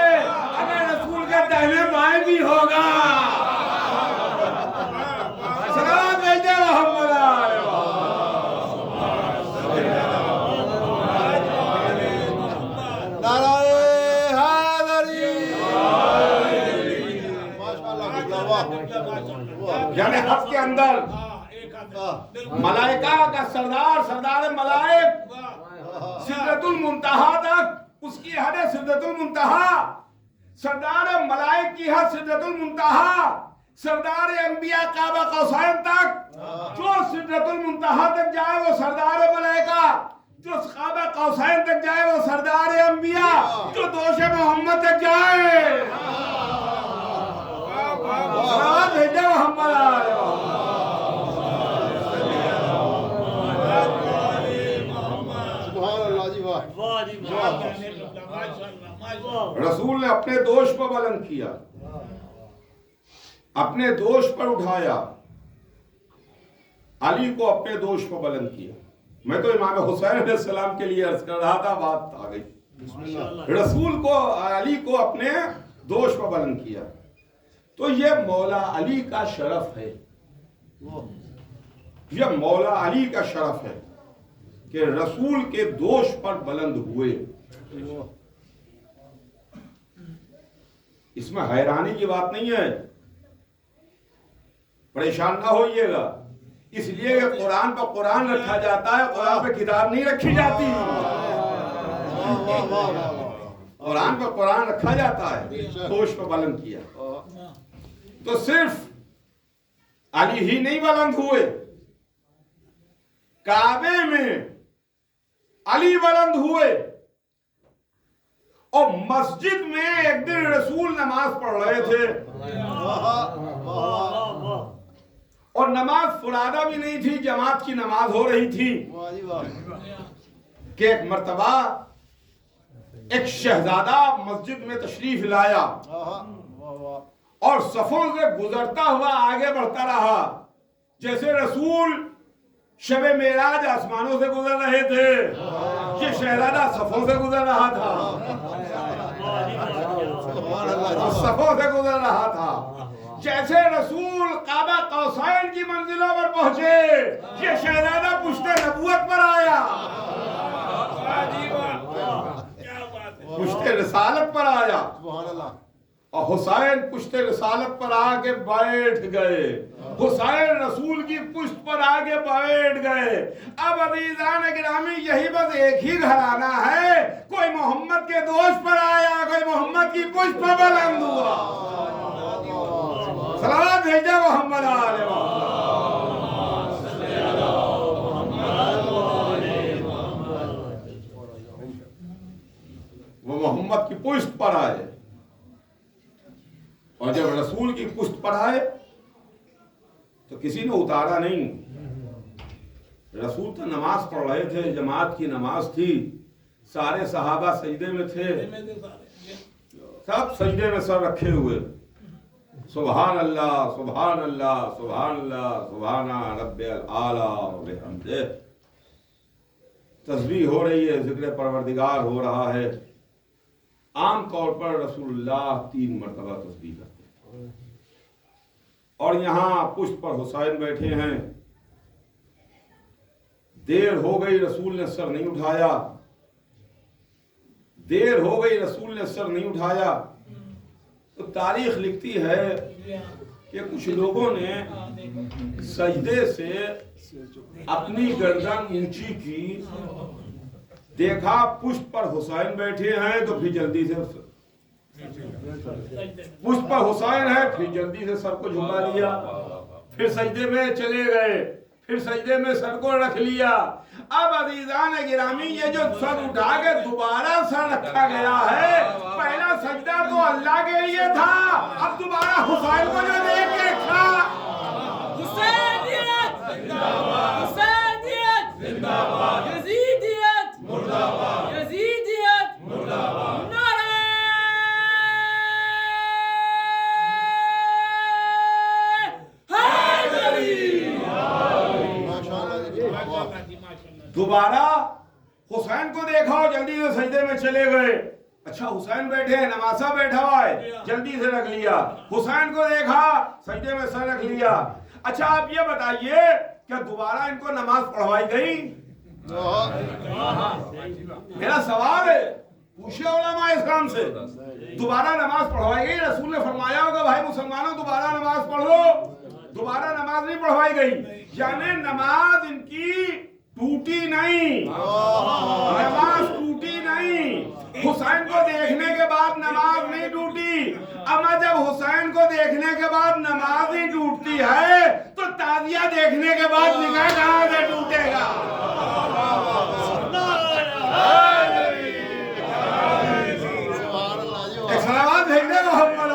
अगर रसूल के दाहिने बाएं भी होगा। सलाम भेजे मोहम्मद यानी हद के अंदर मलाइका का सरदार, सरदार मलाइक सिदरतुल मुंतहा तक उसकी हद है सिदरतुल मुंतहा। सरदार मलाइक की हद सिदरतुल मुंतहा। सरदार अंबिया काबा कौसैन तक, जो सिदरतुल मुंतहा तक जाए वो सरदार मलाइका, जो काबा कौसैन तक जाए वो सरदार अंबिया, जो दोष मोहम्मद तक जाए भेजा मोहम्मद। रसूल ने अपने दोष पर बुलंद किया, अपने दोष पर उठाया, अली को अपने दोष पर बुलंद किया। मैं तो इमाम हुसैन अलैहिस्सलाम के लिए अर्ज कर रहा था, बात आ गई। रसूल को, अली को अपने दोष पर बुलंद किया। तो ये मौला अली का शरफ है, ये मौला अली का शरफ है कि रसूल के दोष पर बुलंद हुए। इसमें हैरानी की बात नहीं है, परेशान ना होइएगा, इसलिए कि कुरान पर कुरान रखा जाता है, कुरान पे किताब नहीं रखी जाती। कुरान पर कुरान रखा जाता है, होश पर बुलंद किया। तो सिर्फ अली ही नहीं बुलंद हुए, काबे में अली बुलंद हुए। और मस्जिद में एक दिन रसूल नमाज पढ़ रहे थे, और नमाज फुरादा भी नहीं थी, जमात की नमाज हो रही थी कि एक मर्तबा एक शहजादा मस्जिद में तशरीफ लाया और सफों से गुजरता हुआ आगे बढ़ता रहा, जैसे रसूल शबे मेराज आसमानों से गुजर रहे थे, ये शहजादा सफों से गुजर रहा था, सफों से गुजर रहा था। जैसे रसूल काबा कौसैन की मंजिलों पर पहुंचे, ये शहजादा पुश्ते नबूवत पर आया, पुश्ते रिसालत पर आया, और हुसैन पुश्ते रिसालत पर आके बैठ गए। हुसैन रसूल की पुश्त पर आके बैठ गए। अब अज़ीज़ान गिरामी, यही बस एक ही घराना है, कोई मोहम्मद के दोष पर आया, कोई मोहम्मद की पुश्त पर बुलंद हुआ। सलावत भेजा मोहम्मद आले वो मोहम्मद की पुश्त पर आए, और जब रसूल की पुश्त पर आए तो किसी ने उतारा नहीं। रसूल तो नमाज पढ़ रहे थे, जमात की नमाज थी, सारे सहाबा सजदे में थे, सब सजदे में सर रखे हुए, सुभान अल्लाह सुभान अल्लाह सुभान अल्लाह सुभाना रब्बिल आला व बिहम्दिह, तस्बीह हो रही है, जिक्र परवरदिगार हो रहा है। आम तौर पर रसूलुल्लाह 3 मरतबा तस्बीह करते हैं, और यहां पुष्ट पर हुसैन बैठे हैं। देर हो गई, रसूल ने सर नहीं उठाया, देर हो गई, रसूल ने सर नहीं उठाया। तो तारीख लिखती है कि कुछ लोगों ने सजदे से अपनी गर्दन ऊंची की, देखा पुष्ट पर हुसैन बैठे हैं, तो फिर जल्दी से पुष्ट पर हुसैन है, फिर जल्दी से सर को झुका लिया, फिर सजदे में चले गए, फिर सजदे में सर को रख लिया। अब अज़ीज़ान गिरामी, ये जो सर उठा के दोबारा सर रखा गया है, पहला सजदा तो अल्लाह के लिए था, अब दोबारा हुसैन को जो देख के खा, हुसैनियत जिंदाबाद, हुसैनियत जिंदाबाद, यजीदियत मुर्दाबाद, यजीदियत मुर्दाबाद, नारे दोबारा हुसैन को देखा और जल्दी से सजदे में चले गए। अच्छा, हुसैन बैठे हैं, नमाज़ा बैठा हुआ है, जल्दी से रख लिया। हुसैन को देखा, सजदे में सर रख लिया। अच्छा, आप ये बताइए, क्या दोबारा इनको नमाज पढ़वाई गई? मेरा सवाल है, पूछे उलमा इस्लाम से, दोबारा नमाज पढ़वाई गई? रसूल ने फरमाया होगा, भाई मुसलमानों दोबारा नमाज पढ़ लो, दोबारा नमाज नहीं पढ़वाई गई। यानी नमाज इनकी टूटी नहीं, नमाज टूटी नहीं। हुसैन को देखने के बाद नमाज नहीं टूटी। अमा जब हुसैन को देखने के बाद नमाज ही टूटती है, तो ताजिया देखने के बाद निकाह कहां से टूटेगा? एक सलावत भेजने मोहम्मद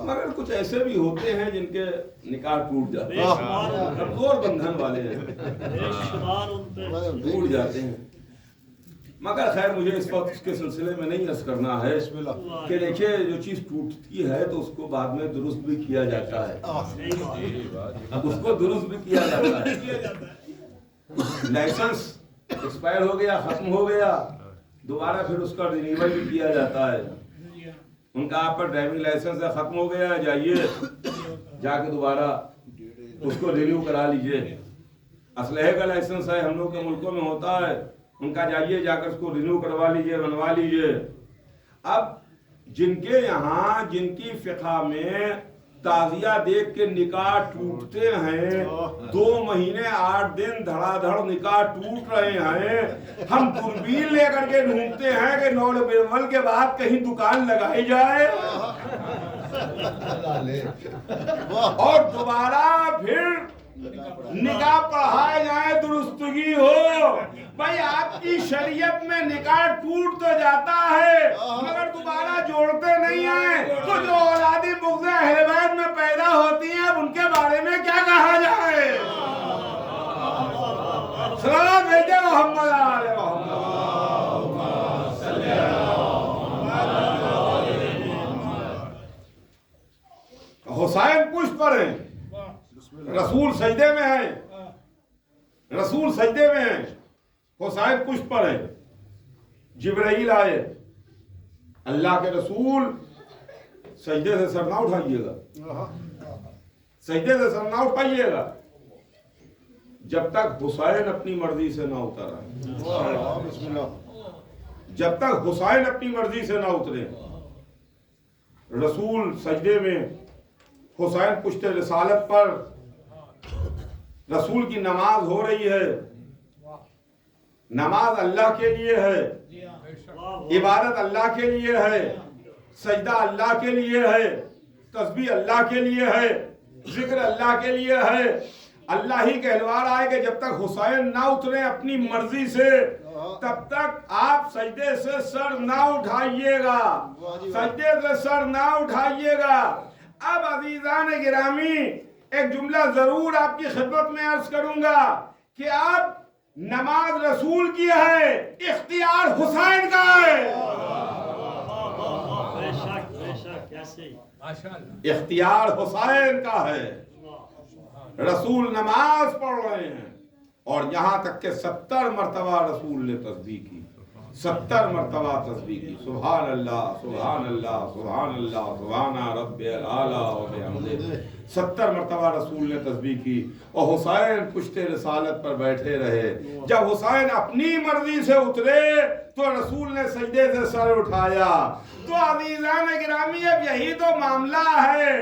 मगर कुछ ऐसे भी होते हैं जिनके निकाह टूट जाते हैं, कमजोर बंधन वाले हैं, टूट जाते हैं। मगर खैर, मुझे इस वक्त इसके सिलसिले में नहीं अर्ज करना है कि देखिए, जो चीज़ टूटती है तो उसको बाद में दुरुस्त भी किया जाता है, अब उसको दुरुस्त भी किया जाता है। लाइसेंस एक्सपायर हो गया, खत्म हो गया, दोबारा फिर उसका रिन्यूअल भी किया जाता है। उनका आप पर ड्राइविंग लाइसेंस है, खत्म हो गया, जाइए जाके दोबारा उसको रिन्यू करा लीजिए। असलहे का लाइसेंस है, हम लोग के मुल्कों में होता है, उनका जाइए जाकर उसको रिन्यू करवा लीजिए, बनवा लीजिए। अब जिनके यहाँ, जिनकी फ़िक़्ह में ताजिया देख के निकाह टूटते हैं। 2 महीने 8 दिन धड़ाधड़ निकाह टूट रहे हैं। हम दूरबीन लेकर के ढूंढते हैं कि 9 नवंबर के बाद कहीं दुकान लगाई जाए और दोबारा फिर निकाह पढ़ाए जाए, दुरुस्तगी हो। भाई आपकी शरीयत में निकाह टूट तो जाता है मगर दोबारा जोड़ते नहीं है। तो जो औलादी बुग़्ज़ अहले बैत में पैदा होती हैं अब उनके बारे में क्या कहा जाए। सलाम भेजे मोहम्मद आले मोहम्मद। हुसैन पुष्प पर हैं, रसूल सजदे में है, रसूल सजदे में है, हुसैन पुष्प पर है। जिब्राइल आए, अल्लाह के रसूल सजदे से सर ना उठाइएगा, सजदे से सर ना उठाइएगा जब तक हुसैन अपनी मर्जी से ना उतर आए, जब तक हुसैन अपनी मर्जी से ना उतरे। रसूल सजदे में, हुसैन पुश्ते रिसालत पर, रसूल की नमाज हो रही है। नमाज अल्लाह के लिए है, इबादत अल्लाह के लिए है, सजदा अल्लाह के लिए है, तस्बीह अल्लाह के लिए है, जिक्र अल्लाह के लिए है। अल्लाह ही कहलवा रहा है कि जब तक हुसैन ना उतरे अपनी मर्जी से तब तक आप सजदे से सर ना उठाइएगा, सजदे से सर ना उठाइएगा। अब अजीजान गिरामी एक जुमला जरूर आपकी खिदमत में अर्ज करूंगा कि आप नमाज रसूल की है, इख्तियार हुसैन का है। इख्तियार हुसैन का है। रसूल नमाज पढ़ रहे हैं और यहां तक के 70 मरतबा रसूल ने तस्बीह की, 70 मरतबा तस्बीह की। सुभान अल्लाह सुभान अल्लाह सुभान अल्लाह सुभाना रब्बिल आला व बिहम्दिही। 70 मरतबा रसूल ने तस्बीह की और हुसैन पुश्ते रिसालत पर बैठे रहे। जब हुसैन अपनी मर्जी से उतरे तो रसूल ने सजदे से सर उठाया। तो अज़ीज़ान गिरामी अब यही तो मामला है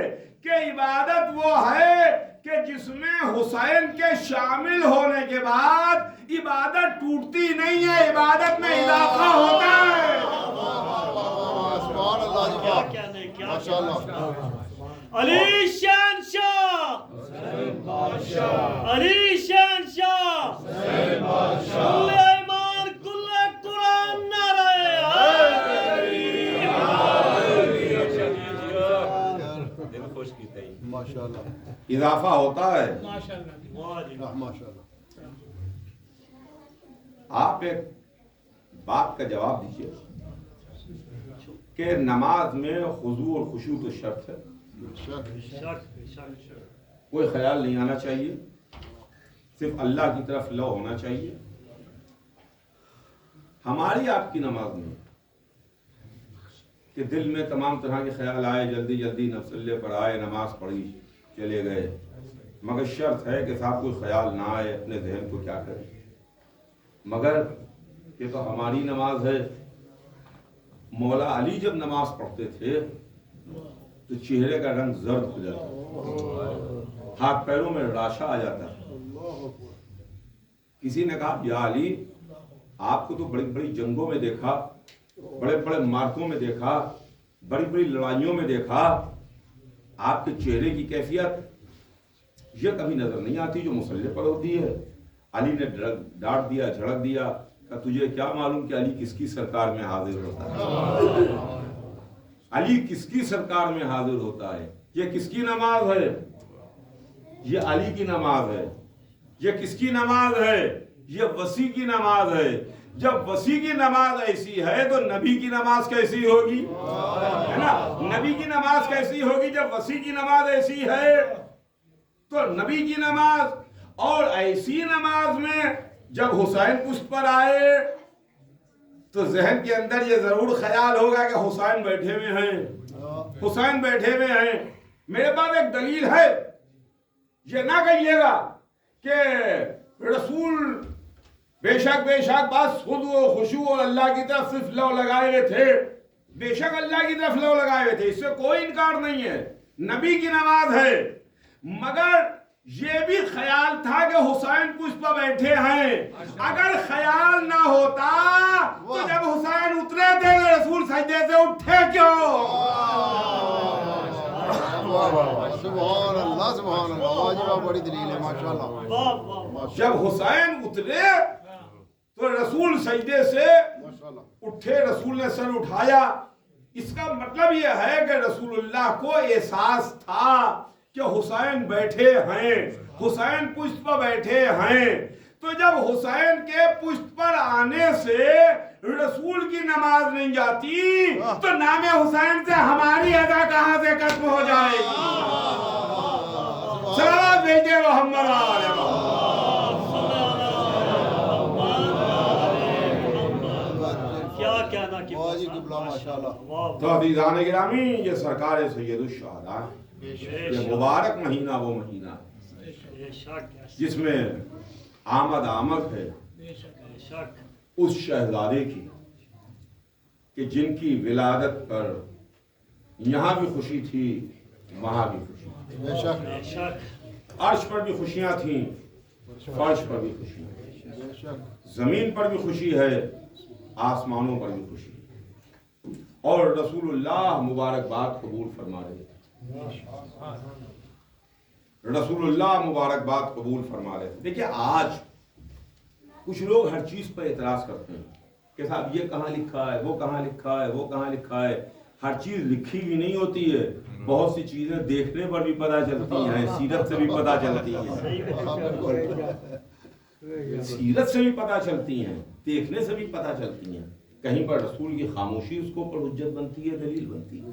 कि इबादत वो है कि जिसमें हुसैन के शामिल होने के बाद इबादत टूटती नहीं है, इबादत में इजाफा होता है। अली शान शाह, अली शान शाह, सुलेमान कुल्ले कुरान नारे इजाफा होता है। आप एक बात का जवाब दीजिए कि नमाज में खुजू और खुशू तो शर्त है, कोई ख्याल नहीं आना चाहिए, सिर्फ अल्लाह की तरफ लौ होना चाहिए। हमारी आपकी नमाज में कि दिल में तमाम तरह के ख्याल आए, जल्दी जल्दी नफसल्ले पर आए, नमाज पढ़ी चले गए, मगर शर्त है कि साहब कोई ख्याल ना आए, अपने जहन को क्या करें। मगर ये तो हमारी नमाज है। मौला अली जब नमाज पढ़ते थे तो चेहरे का रंग जर्द हो जाता, हाथ पैरों में राशा आ जाता। किसी ने कहा या अली, आपको तो बड़ी बड़ी जंगों में देखा, बड़े बड़े मार्कों में देखा, बड़ी बड़ी लड़ाइयों में देखा, आपके चेहरे की कैफियत ये कभी नजर नहीं आती जो मुसल्ले पर होती है। अली ने डांट दिया, झड़क दिया, कि तुझे क्या मालूम कि अली किसकी सरकार में हाजिर होता है, अली किसकी सरकार में हाजिर होता है। ये किसकी नमाज है? ये अली की नमाज है। ये किसकी नमाज है? ये वसी की नमाज है। जब वसी की नमाज ऐसी है तो नबी की नमाज कैसी होगी, है ना? नबी की नमाज कैसी होगी जब वसी की नमाज ऐसी है? तो नबी की नमाज, और ऐसी नमाज में जब हुसैन पुश्त पर आए तो जहन के अंदर ये जरूर ख्याल होगा कि हुसैन बैठे हुए हैं, हुसैन बैठे हुए हैं। मेरे पास एक दलील है, ये ना कहिएगा कि रसूल बेशक बेशक बस खुद वो खुशू और अल्लाह की तरफ सिर्फ लौ लगाए हुए थे, बेशक अल्लाह की तरफ लौ लगाए हुए थे, इससे कोई इनकार नहीं है। नबी की नमाज है, मगर ये भी ख्याल था कि हुसैन कुछ पर बैठे हैं। अगर ख्याल ना होता तो जब हुसैन उतरे थे तो रसूल सजदे से उठे क्यों? सुभान अल्लाह, सुभान अल्लाह, वाजिब बड़ी दलील है माशाल्लाह। वाह वाह जब हुसैन उतरे तो रसूल सजदे से माशाल्लाह। उठे, रसूल ने सर उठाया। इसका मतलब यह है कि रसूलुल्लाह को एहसास था कि हुसैन बैठे हैं, हुसैन पुष्ट पर बैठे हैं। तो जब हुसैन के पुष्ट पर आने से रसूल की नमाज नहीं जाती तो नामे हुसैन से हमारी अदा कहां से खत्म हो जाएगी? सलावत भेजे मोहम्मद आले क्या कहना कि वाजिब किबला माशाल्लाह। वाह तो अज़ीज़ान गिरामी, ये सरकार सैयदुश्शुहदा है। ये मुबारक महीना वो महीना है बेशक जिसमें आमद है बेशक उस शहजादे की कि जिनकी विलादत पर यहाँ भी खुशी थी, वहाँ भी खुशी थी। बेशक बेशक अर्श पर भी खुशियाँ थीं, फर्श पर भी खुशियाँ थीं, बेशक जमीन पर भी खुशी है, आसमानों पर भी खुशी है। और रसूलुल्लाह मुबारकबाद कबूल फरमा रहे थे। रसूलुल्लाह मुबारकबाद कबूल फरमा रहे थे। देखिए, आज कुछ लोग हर चीज पर एतराज करते हैं कि साहब ये कहाँ लिखा है, वो कहाँ लिखा है, वो कहाँ लिखा है। हर चीज लिखी भी नहीं होती है, बहुत सी चीजें देखने पर भी पता चलती हैं, सीरत से भी पता चलती हैं, सीरत से भी पता चलती हैं, देखने से भी पता चलती हैं। कहीं पर रसूल की खामोशी उसके ऊपर हुज्जत बनती है, दलील बनती है।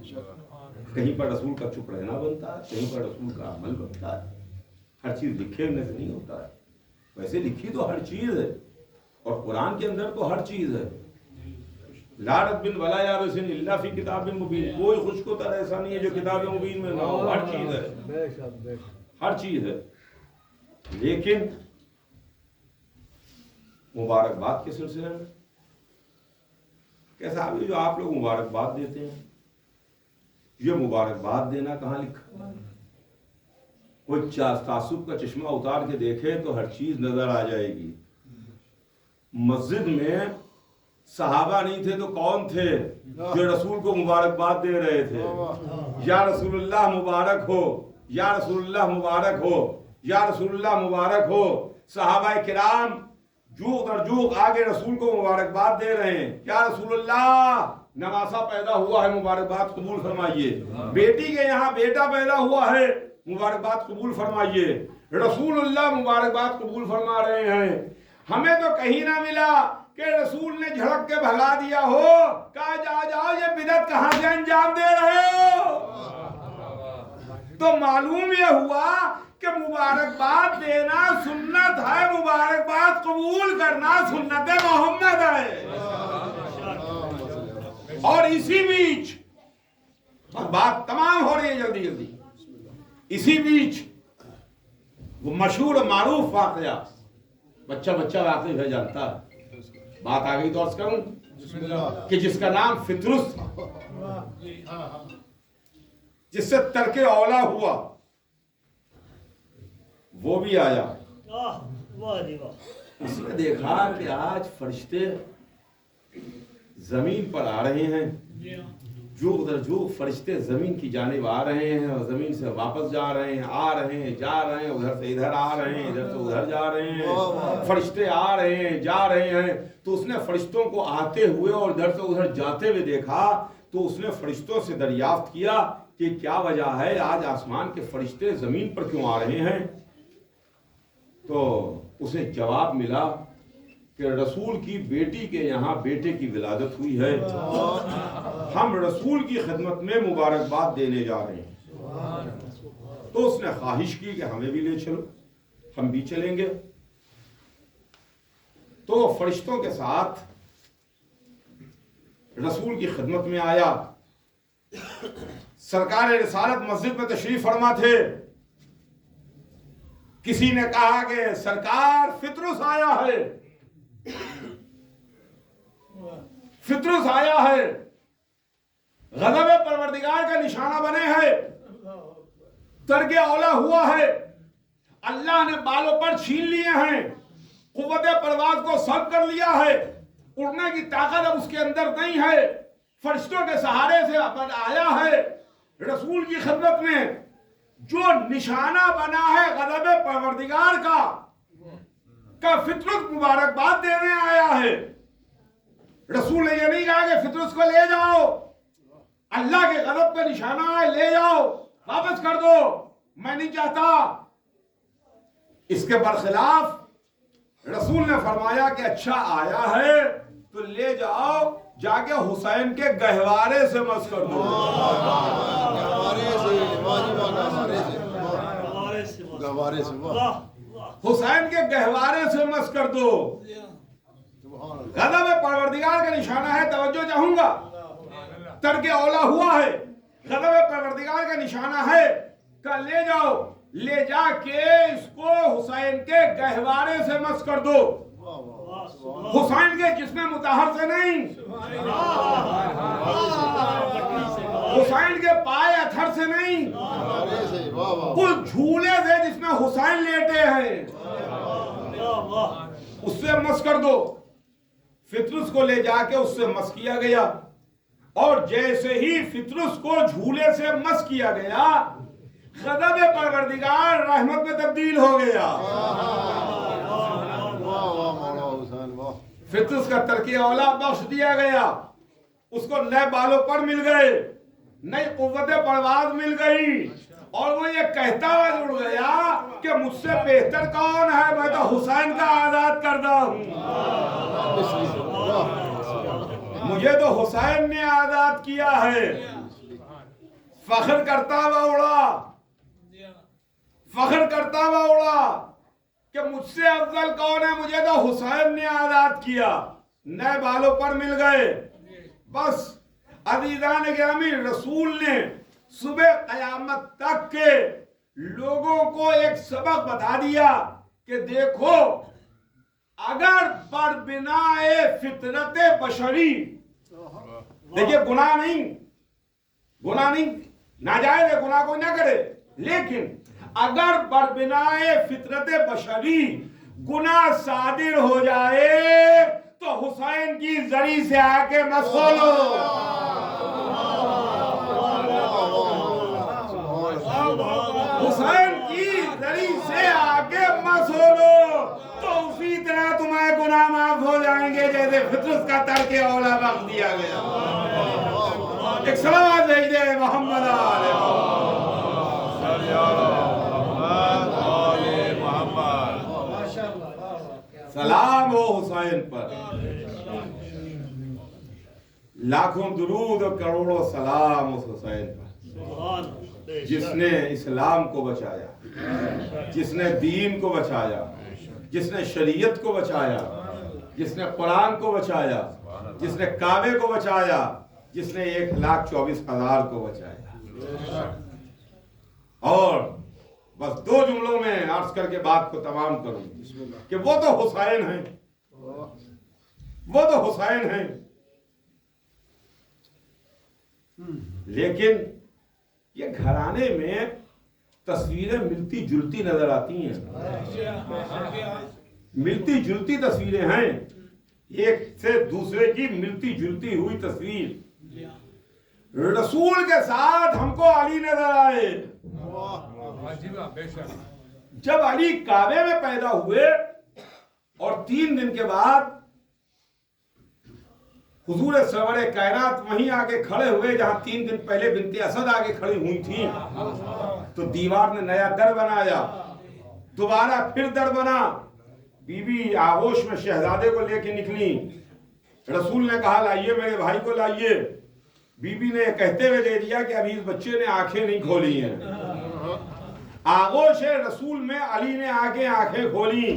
कहीं पर रसूल का चुप रहना बनता है, कहीं पर रसूल का अमल बनता है। हर चीज लिखे होने से नहीं होता है। वैसे लिखी तो हर चीज है, और कुरान के अंदर तो हर चीज है। ला रब्बिन वला याबिसिन इल्ला फी किताबिन मुबीन, कोई खुशको तर ऐसा नहीं है जो किताब मुबीन में ना हो। हर चीज है, हर चीज है। लेकिन मुबारकबाद के सिलसिले में कैसा अभी जो आप लोग मुबारकबाद देते हैं, ये मुबारकबाद देना कहाँ लिखा है? कोई तासुब का चश्मा उतार के देखे तो हर चीज नजर आ जाएगी। मस्जिद में सहाबा नहीं थे तो कौन थे जो रसूल को मुबारकबाद दे रहे थे? या रसूलुल्लाह मुबारक हो, या रसूलुल्लाह मुबारक हो, या रसूलुल्लाह मुबारक हो। सहाबा किराम जूक दर जूक आगे रसूल को मुबारकबाद दे रहे हैं। या रसूलुल्लाह नवासा पैदा हुआ है, मुबारकबाद कबूल फरमाइए। बेटी के यहाँ बेटा पैदा हुआ है, मुबारकबाद कबूल फरमाइए। रसूलुल्लाह मुबारकबाद कबूल फरमा रहे हैं। हमें तो कहीं ना मिला कि रसूल ने झड़क के भगा दिया हो, कहा जा जाओ ये बिदअत कहां से अंजाम दे रहे हो। तो मालूम ये हुआ कि मुबारकबाद देना सुन्नत है, मुबारकबाद कबूल करना सुन्नत मोहम्मद है। और इसी बीच बात तमाम हो रही है जल्दी जल्दी। इसी बीच वो मशहूर मारूफ वाकया, बच्चा बच्चा वाकिफ है, जानता है। बात आ गई तो अर्ज करूं कि जिसका नाम फितरुस था, जिससे तर्के औला हुआ, वो भी आया। वाह जी वाह। इसने देखा कि आज फरिश्ते जमीन पर आ रहे हैं, जुग दर जुग फरिश्ते जमीन की जानिब आ रहे हैं और जमीन से वापस जा रहे हैं, आ रहे हैं, जा रहे हैं, उधर से इधर आ रहे हैं, इधर से उधर जा रहे हैं। फरिश्ते आ रहे हैं, जा रहे हैं। तो उसने फरिश्तों को आते हुए और इधर से उधर जाते हुए देखा। तो उसने फरिश्तों से दरियाफ्त किया कि क्या वजह है, आज आसमान के फरिश्ते जमीन पर क्यों आ रहे हैं। तो उसे जवाब मिला कि रसूल की बेटी के यहाँ बेटे की विलादत हुई है, हम रसूल की खिदमत में मुबारकबाद देने जा रहे हैं। तो उसने ख्वाहिश की कि हमें भी ले चलो, हम भी चलेंगे। तो फरिश्तों के साथ रसूल की खिदमत में आया। सरकार रिसालत मस्जिद में तशरीफ फरमा थे। किसी ने कहा कि सरकार फितरुस आया है, फितरुस आया है, गज़ब परवरदिगार का निशाना बने हैं। तर्क औला हुआ है, अल्लाह ने बालों पर छीन लिए हैं, कुव्वत परवाज को सब कर लिया है, उड़ने की ताकत अब उसके अंदर नहीं है, फरिश्तों के सहारे से अपन आया है। रसूल की खिदमत में जो निशाना बना है गज़ब परवरदिगार का फितरत मुबारकबाद देने आया है। रसूल ने ये नहीं कहा कि फितरत को ले जाओ, अल्लाह के गज़ब का निशाना है, ले जाओ, वापस कर दो, मैं नहीं चाहता। इसके बरखिलाफ रसूल ने फरमाया कि अच्छा आया है तो ले जाओ, जाके हुसैन के गहवारे से मस कर दो। गवारे से वाह वाह वाह हुसैन के गहवारे से मस कर दो। गज़ब परवरदिगार का निशाना है, तवज्जो चाहूंगा, तर्क औला हुआ है, गज़ब परवरदिगार का निशाना है का ले जाओ, ले जाके इसको हुसैन के गहवारे से मस कर दो। हुसैन के जिस्म मुताहर से नहीं, हुसैन के पाए अथर से नहीं, गवारे से वाह वाह उस झूले से जिसमें हुसैन लेटे हैं उससे मस कर दो। फितरुस को ले जाके उससे मस किया गया, और जैसे ही फितरुस को झूले से मस किया गया, गज़ब परवरदिगार रहमत में तब्दील हो गया। वाह वाह मौला हुसैन वाह फितरुस का तर्क औला बख्श दिया गया, उसको नए बालों पर मिल गए, नई कुव्वत परवाज मिल गई, और वो ये कहता हुआ जुड़ गया कि मुझसे बेहतर कौन है, मैं तो हुसैन का आजाद करदा हूं, मुझे तो हुसैन ने आजाद किया है। फख्र करता हुआ उड़ा, फख्र करता हुआ उड़ा कि मुझसे अफजल कौन है, मुझे तो हुसैन ने आजाद किया। नए बालों पर मिल गए। बस अज़ीज़ान गिरामी, रसूल ने सुबह क़यामत तक के लोगों को एक सबक बता दिया कि देखो, अगर पर बिनाए फितरत बशरी, देखिए गुनाह नहीं, नाजायज है, गुनाह कोई ना करे, लेकिन अगर पर बिनाए फितरत बशरी गुनाह सादिर हो जाए तो हुसैन की जरी से आके मसो लो। हुसैन की जरी से आके मसो लो, तो उसी तरह तुम्हारे गुनाह माफ हो जाएंगे जैसे फितरत का तर्क औला वक्त दिया गया। एक सलावत भेज दे मोहम्मद आले सलाम हो हुसैन पर, लाखों दुरूद और करोड़ों सलाम उस हुसैन पर जिसने इस्लाम को बचाया, जिसने दीन को बचाया, जिसने शरीयत को बचाया, जिसने कुरान को बचाया, जिसने काबे को बचाया, जिसने 1,24,000 को बचाया। और बस 2 जुमलों में अर्ज करके बात को तमाम करूं कि वो तो हुसैन हैं, वो तो हुसैन हैं, लेकिन ये घराने में तस्वीरें मिलती जुलती नजर आती हैं, मिलती जुलती तस्वीरें हैं, एक से दूसरे की मिलती जुलती हुई तस्वीर। रसूल के साथ हमको अली नजर आए। जब अली काबे में पैदा हुए और 3 दिन के बाद हुजूर सरवरे कायनात वहीं आके खड़े हुए जहां 3 दिन पहले बिनते असद आके खड़ी हुई थी, तो दीवार ने नया दर बनाया, दोबारा फिर दर बना। बीबी आगोश में शहजादे को लेके निकली, रसूल ने कहा लाइए मेरे भाई को लाइए। बीबी ने कहते हुए दे दिया कि अभी इस बच्चे ने आंखें नहीं खोली हैं। आगोश रसूल में अली ने आके आंखें खोली।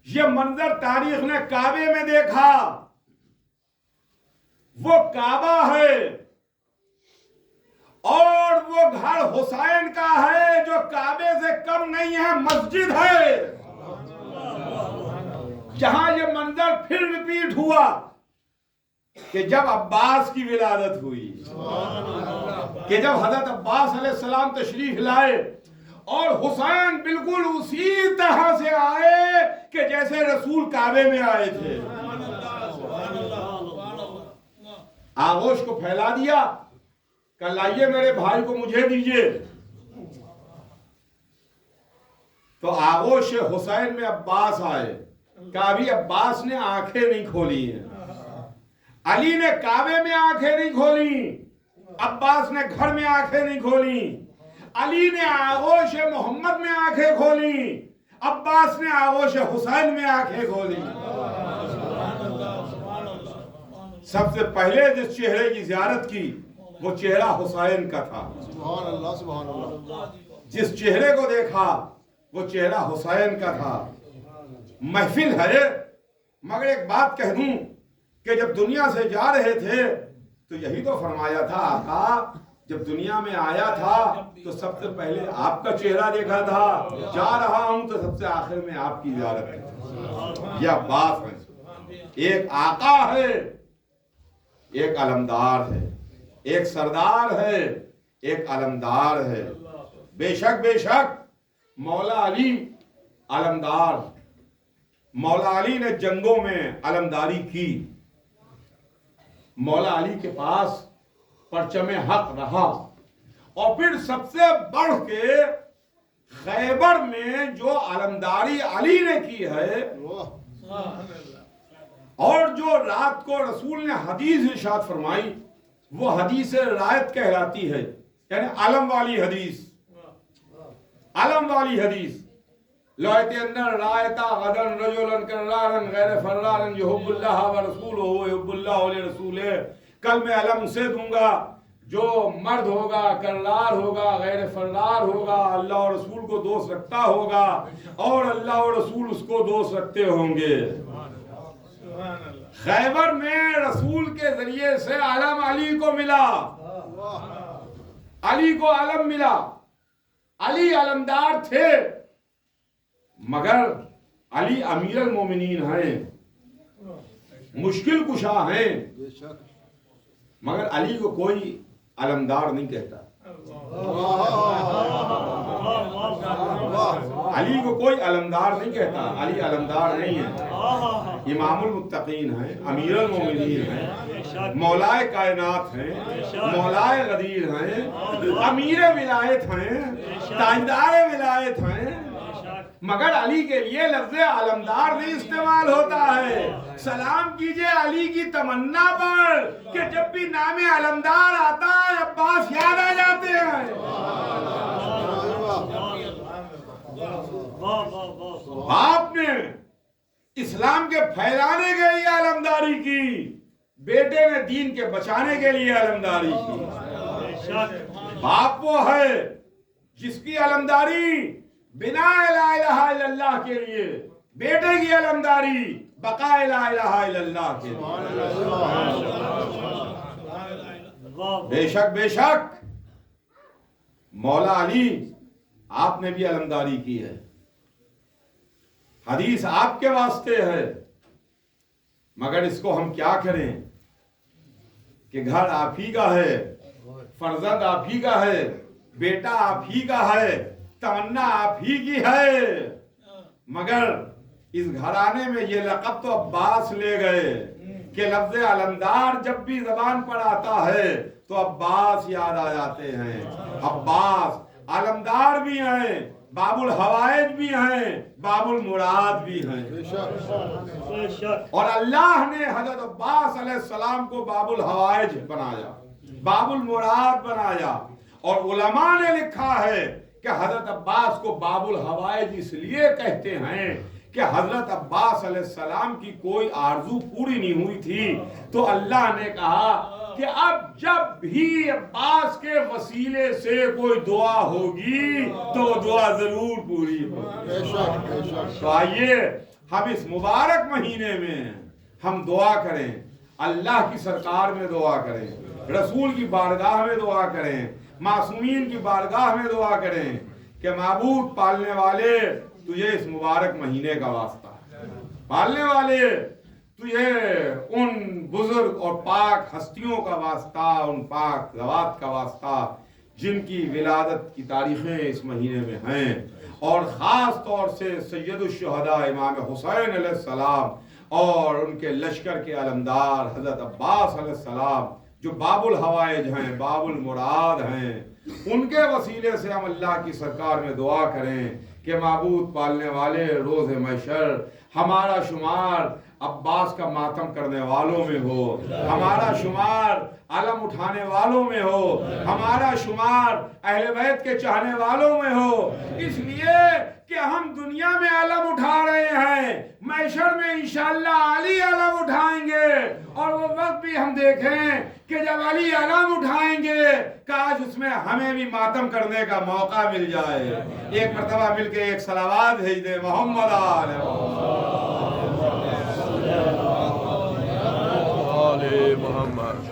ये मंजर तारीख ने काबे में देखा, वो काबा है और वो घर हुसैन का है जो काबे से कम नहीं है, मस्जिद है। जहां ये मंजर फिर रिपीट हुआ, कि जब अब्बास की विलादत हुई, कि जब हजरत अब्बास अलैहिस्सलाम तशरीफ लाए और हुसैन बिल्कुल उसी तरह से आए कि जैसे रसूल काबे में आए थे, आगोश को फैला दिया, कल लाइए मेरे भाई को मुझे दीजिए। तो आगोश हुसैन में अब्बास आए, काबी अब्बास ने आंखें नहीं खोली हैं, अली ने काबे में आंखें नहीं खोली, अब्बास ने घर में आंखें नहीं खोली, अली ने आगोश मोहम्मद में आंखें खोली, अब्बास ने आगोश हुसैन में आंखें खोली। सबसे पहले जिस चेहरे की जियारत की वो चेहरा हुसैन का था। सुभान अल्लाह, सुभान अल्लाह। जिस चेहरे को देखा वो चेहरा हुसैन का था। महफिल है, मगर एक बात कह दूं कि जब दुनिया से जा रहे थे तो यही तो फरमाया था आका, जब दुनिया में आया था तो सबसे पहले आपका चेहरा देखा था, जा रहा हूं तो सबसे आखिर में आपकी जियारत है। यह बात है, एक आका है, एक अलमदार है, एक सरदार है, एक अलमदार है। बेशक बेशक मौला अली अलमदार, मौला अली ने जंगों में अलमदारी की, मौला अली के पास परचमे हक रहा, और फिर सबसे बढ़ के खैबर में जो अलमदारी अली ने की है, और जो रात को रसूल ने हदीस इरशाद फरमाई, वो हदीस रायत कहलाती है, यानी अलम वाली हदीस, अलम वाली हदीस। लौते अंदर रायता गदन रजुलन कररारन गैर फर्रारन युहिब्बुल्लाह व रसूलुहु व युहिब्बुल्लाहु व रसूलुहु। कल मैं अलम से दूंगा, जो मर्द होगा कररार होगा, गैर फर्रार होगा, अल्लाह और रसूल को दोस्त रखता होगा और अल्लाह और रसूल उसको दोस्त रखते होंगे। खैबर में रसूल के जरिए से अलम अली को मिला, अली को अलम मिला। अली अलमदार थे, मगर अली अमीरुल मोमिनीन हैं, मुश्किल कुशा हैं, मगर अली को कोई अलमदार नहीं कहता। अली को कोई अलमदार नहीं कहता, अली अलमदार नहीं है, इमामुल मुत्तकीन है, अमीरुल मोमिनीन है, मौलाए कायनात हैं, मौलाए गदीर हैं, अमीर विलायत हैं, ताजदार विलायत हैं। मगर अली के लिए लफ्ज़ अलमदार नहीं इस्तेमाल होता है। सलाम कीजिए अली की तमन्ना पर कि जब भी नामे अलमदार आता है अब्बास याद आ जाते हैं। बाप ने इस्लाम के फैलाने के लिए अलमदारी की, बेटे ने दीन के बचाने के लिए अलमदारी की। बाप वो है जिसकी अलमदारी बिना ला इलाहा इल्लल्लाह के लिए, बेटे की अलमदारी बका ला इलाहा इल्लल्लाह के लिए। बेशक बेशक मौला अली आपने भी अलमदारी की है, हदीस आपके वास्ते है, मगर इसको हम क्या करें कि घर आप ही का है, फर्जंद आप ही का है, बेटा आप ही का है, तमन्ना आप ही की है, मगर इस घराने में ये लक़ब तो अब्बास ले गए कि लफ्ज़ अलमदार जब भी ज़बान पर आता है तो अब्बास याद आ जाते हैं। अब्बास अलमदार भी हैं, बाबुल हवाइज भी हैं, बाबुल मुराद भी हैं। और अल्लाह ने हज़रत अब्बास अलैहिस्सलाम को बाबुल हवाइज बनाया, बाबुल मुराद बनाया। और उलमा ने लिखा है कि हजरत अब्बास को बाबुल हवाइज इसलिए कहते हैं कि हजरत अब्बास अलैहिस्सलाम की कोई आरजू पूरी नहीं हुई थी, तो अल्लाह ने कहा कि अब जब भी अब्बास के वसीले से कोई दुआ होगी तो दुआ जरूर पूरी होगी। तो आइए हम इस मुबारक महीने में हम दुआ करें, अल्लाह की सरकार में दुआ करें, रसूल की बारगाह में दुआ करें, मासूमीन की बारगाह में दुआ करें कि माबूद पालने वाले तुझे इस मुबारक महीने का वास्ता है, पालने वाले तुझे उन बुजुर्ग और पाक हस्तियों का वास्ता, उन पाक ज़वात का वास्ता जिनकी विलादत की तारीखें इस महीने में हैं, और ख़ास तौर से सैयदुश्शुहदा इमाम हुसैन अलैहिस्सलाम और उनके लश्कर के अलमदार हज़रत अब्बास अलैहिस्सलाम जो बाबुल हवाइज हैं, बाबुल मुराद हैं, उनके वसीले से हम अल्लाह की सरकार में दुआ करें कि माबूद पालने वाले रोज़ महशर हमारा शुमार अब्बास का मातम करने वालों में हो, हमारा शुमार आलम उठाने वालों में हो, हमारा शुमार अहले बैत के चाहने वालों में हो, इसलिए कि हम दुनिया में आलम उठा रहे हैं, महशर में इंशाअल्लाह अली आलम उठाएंगे, और वो वक्त भी हम देखें कि जब अली आलम उठाएंगे काश उसमें हमें भी मातम करने का मौका मिल जाए। एक मरतबा मिलके एक सलावात भेज दे मोहम्मद आले आले मोहम्मद।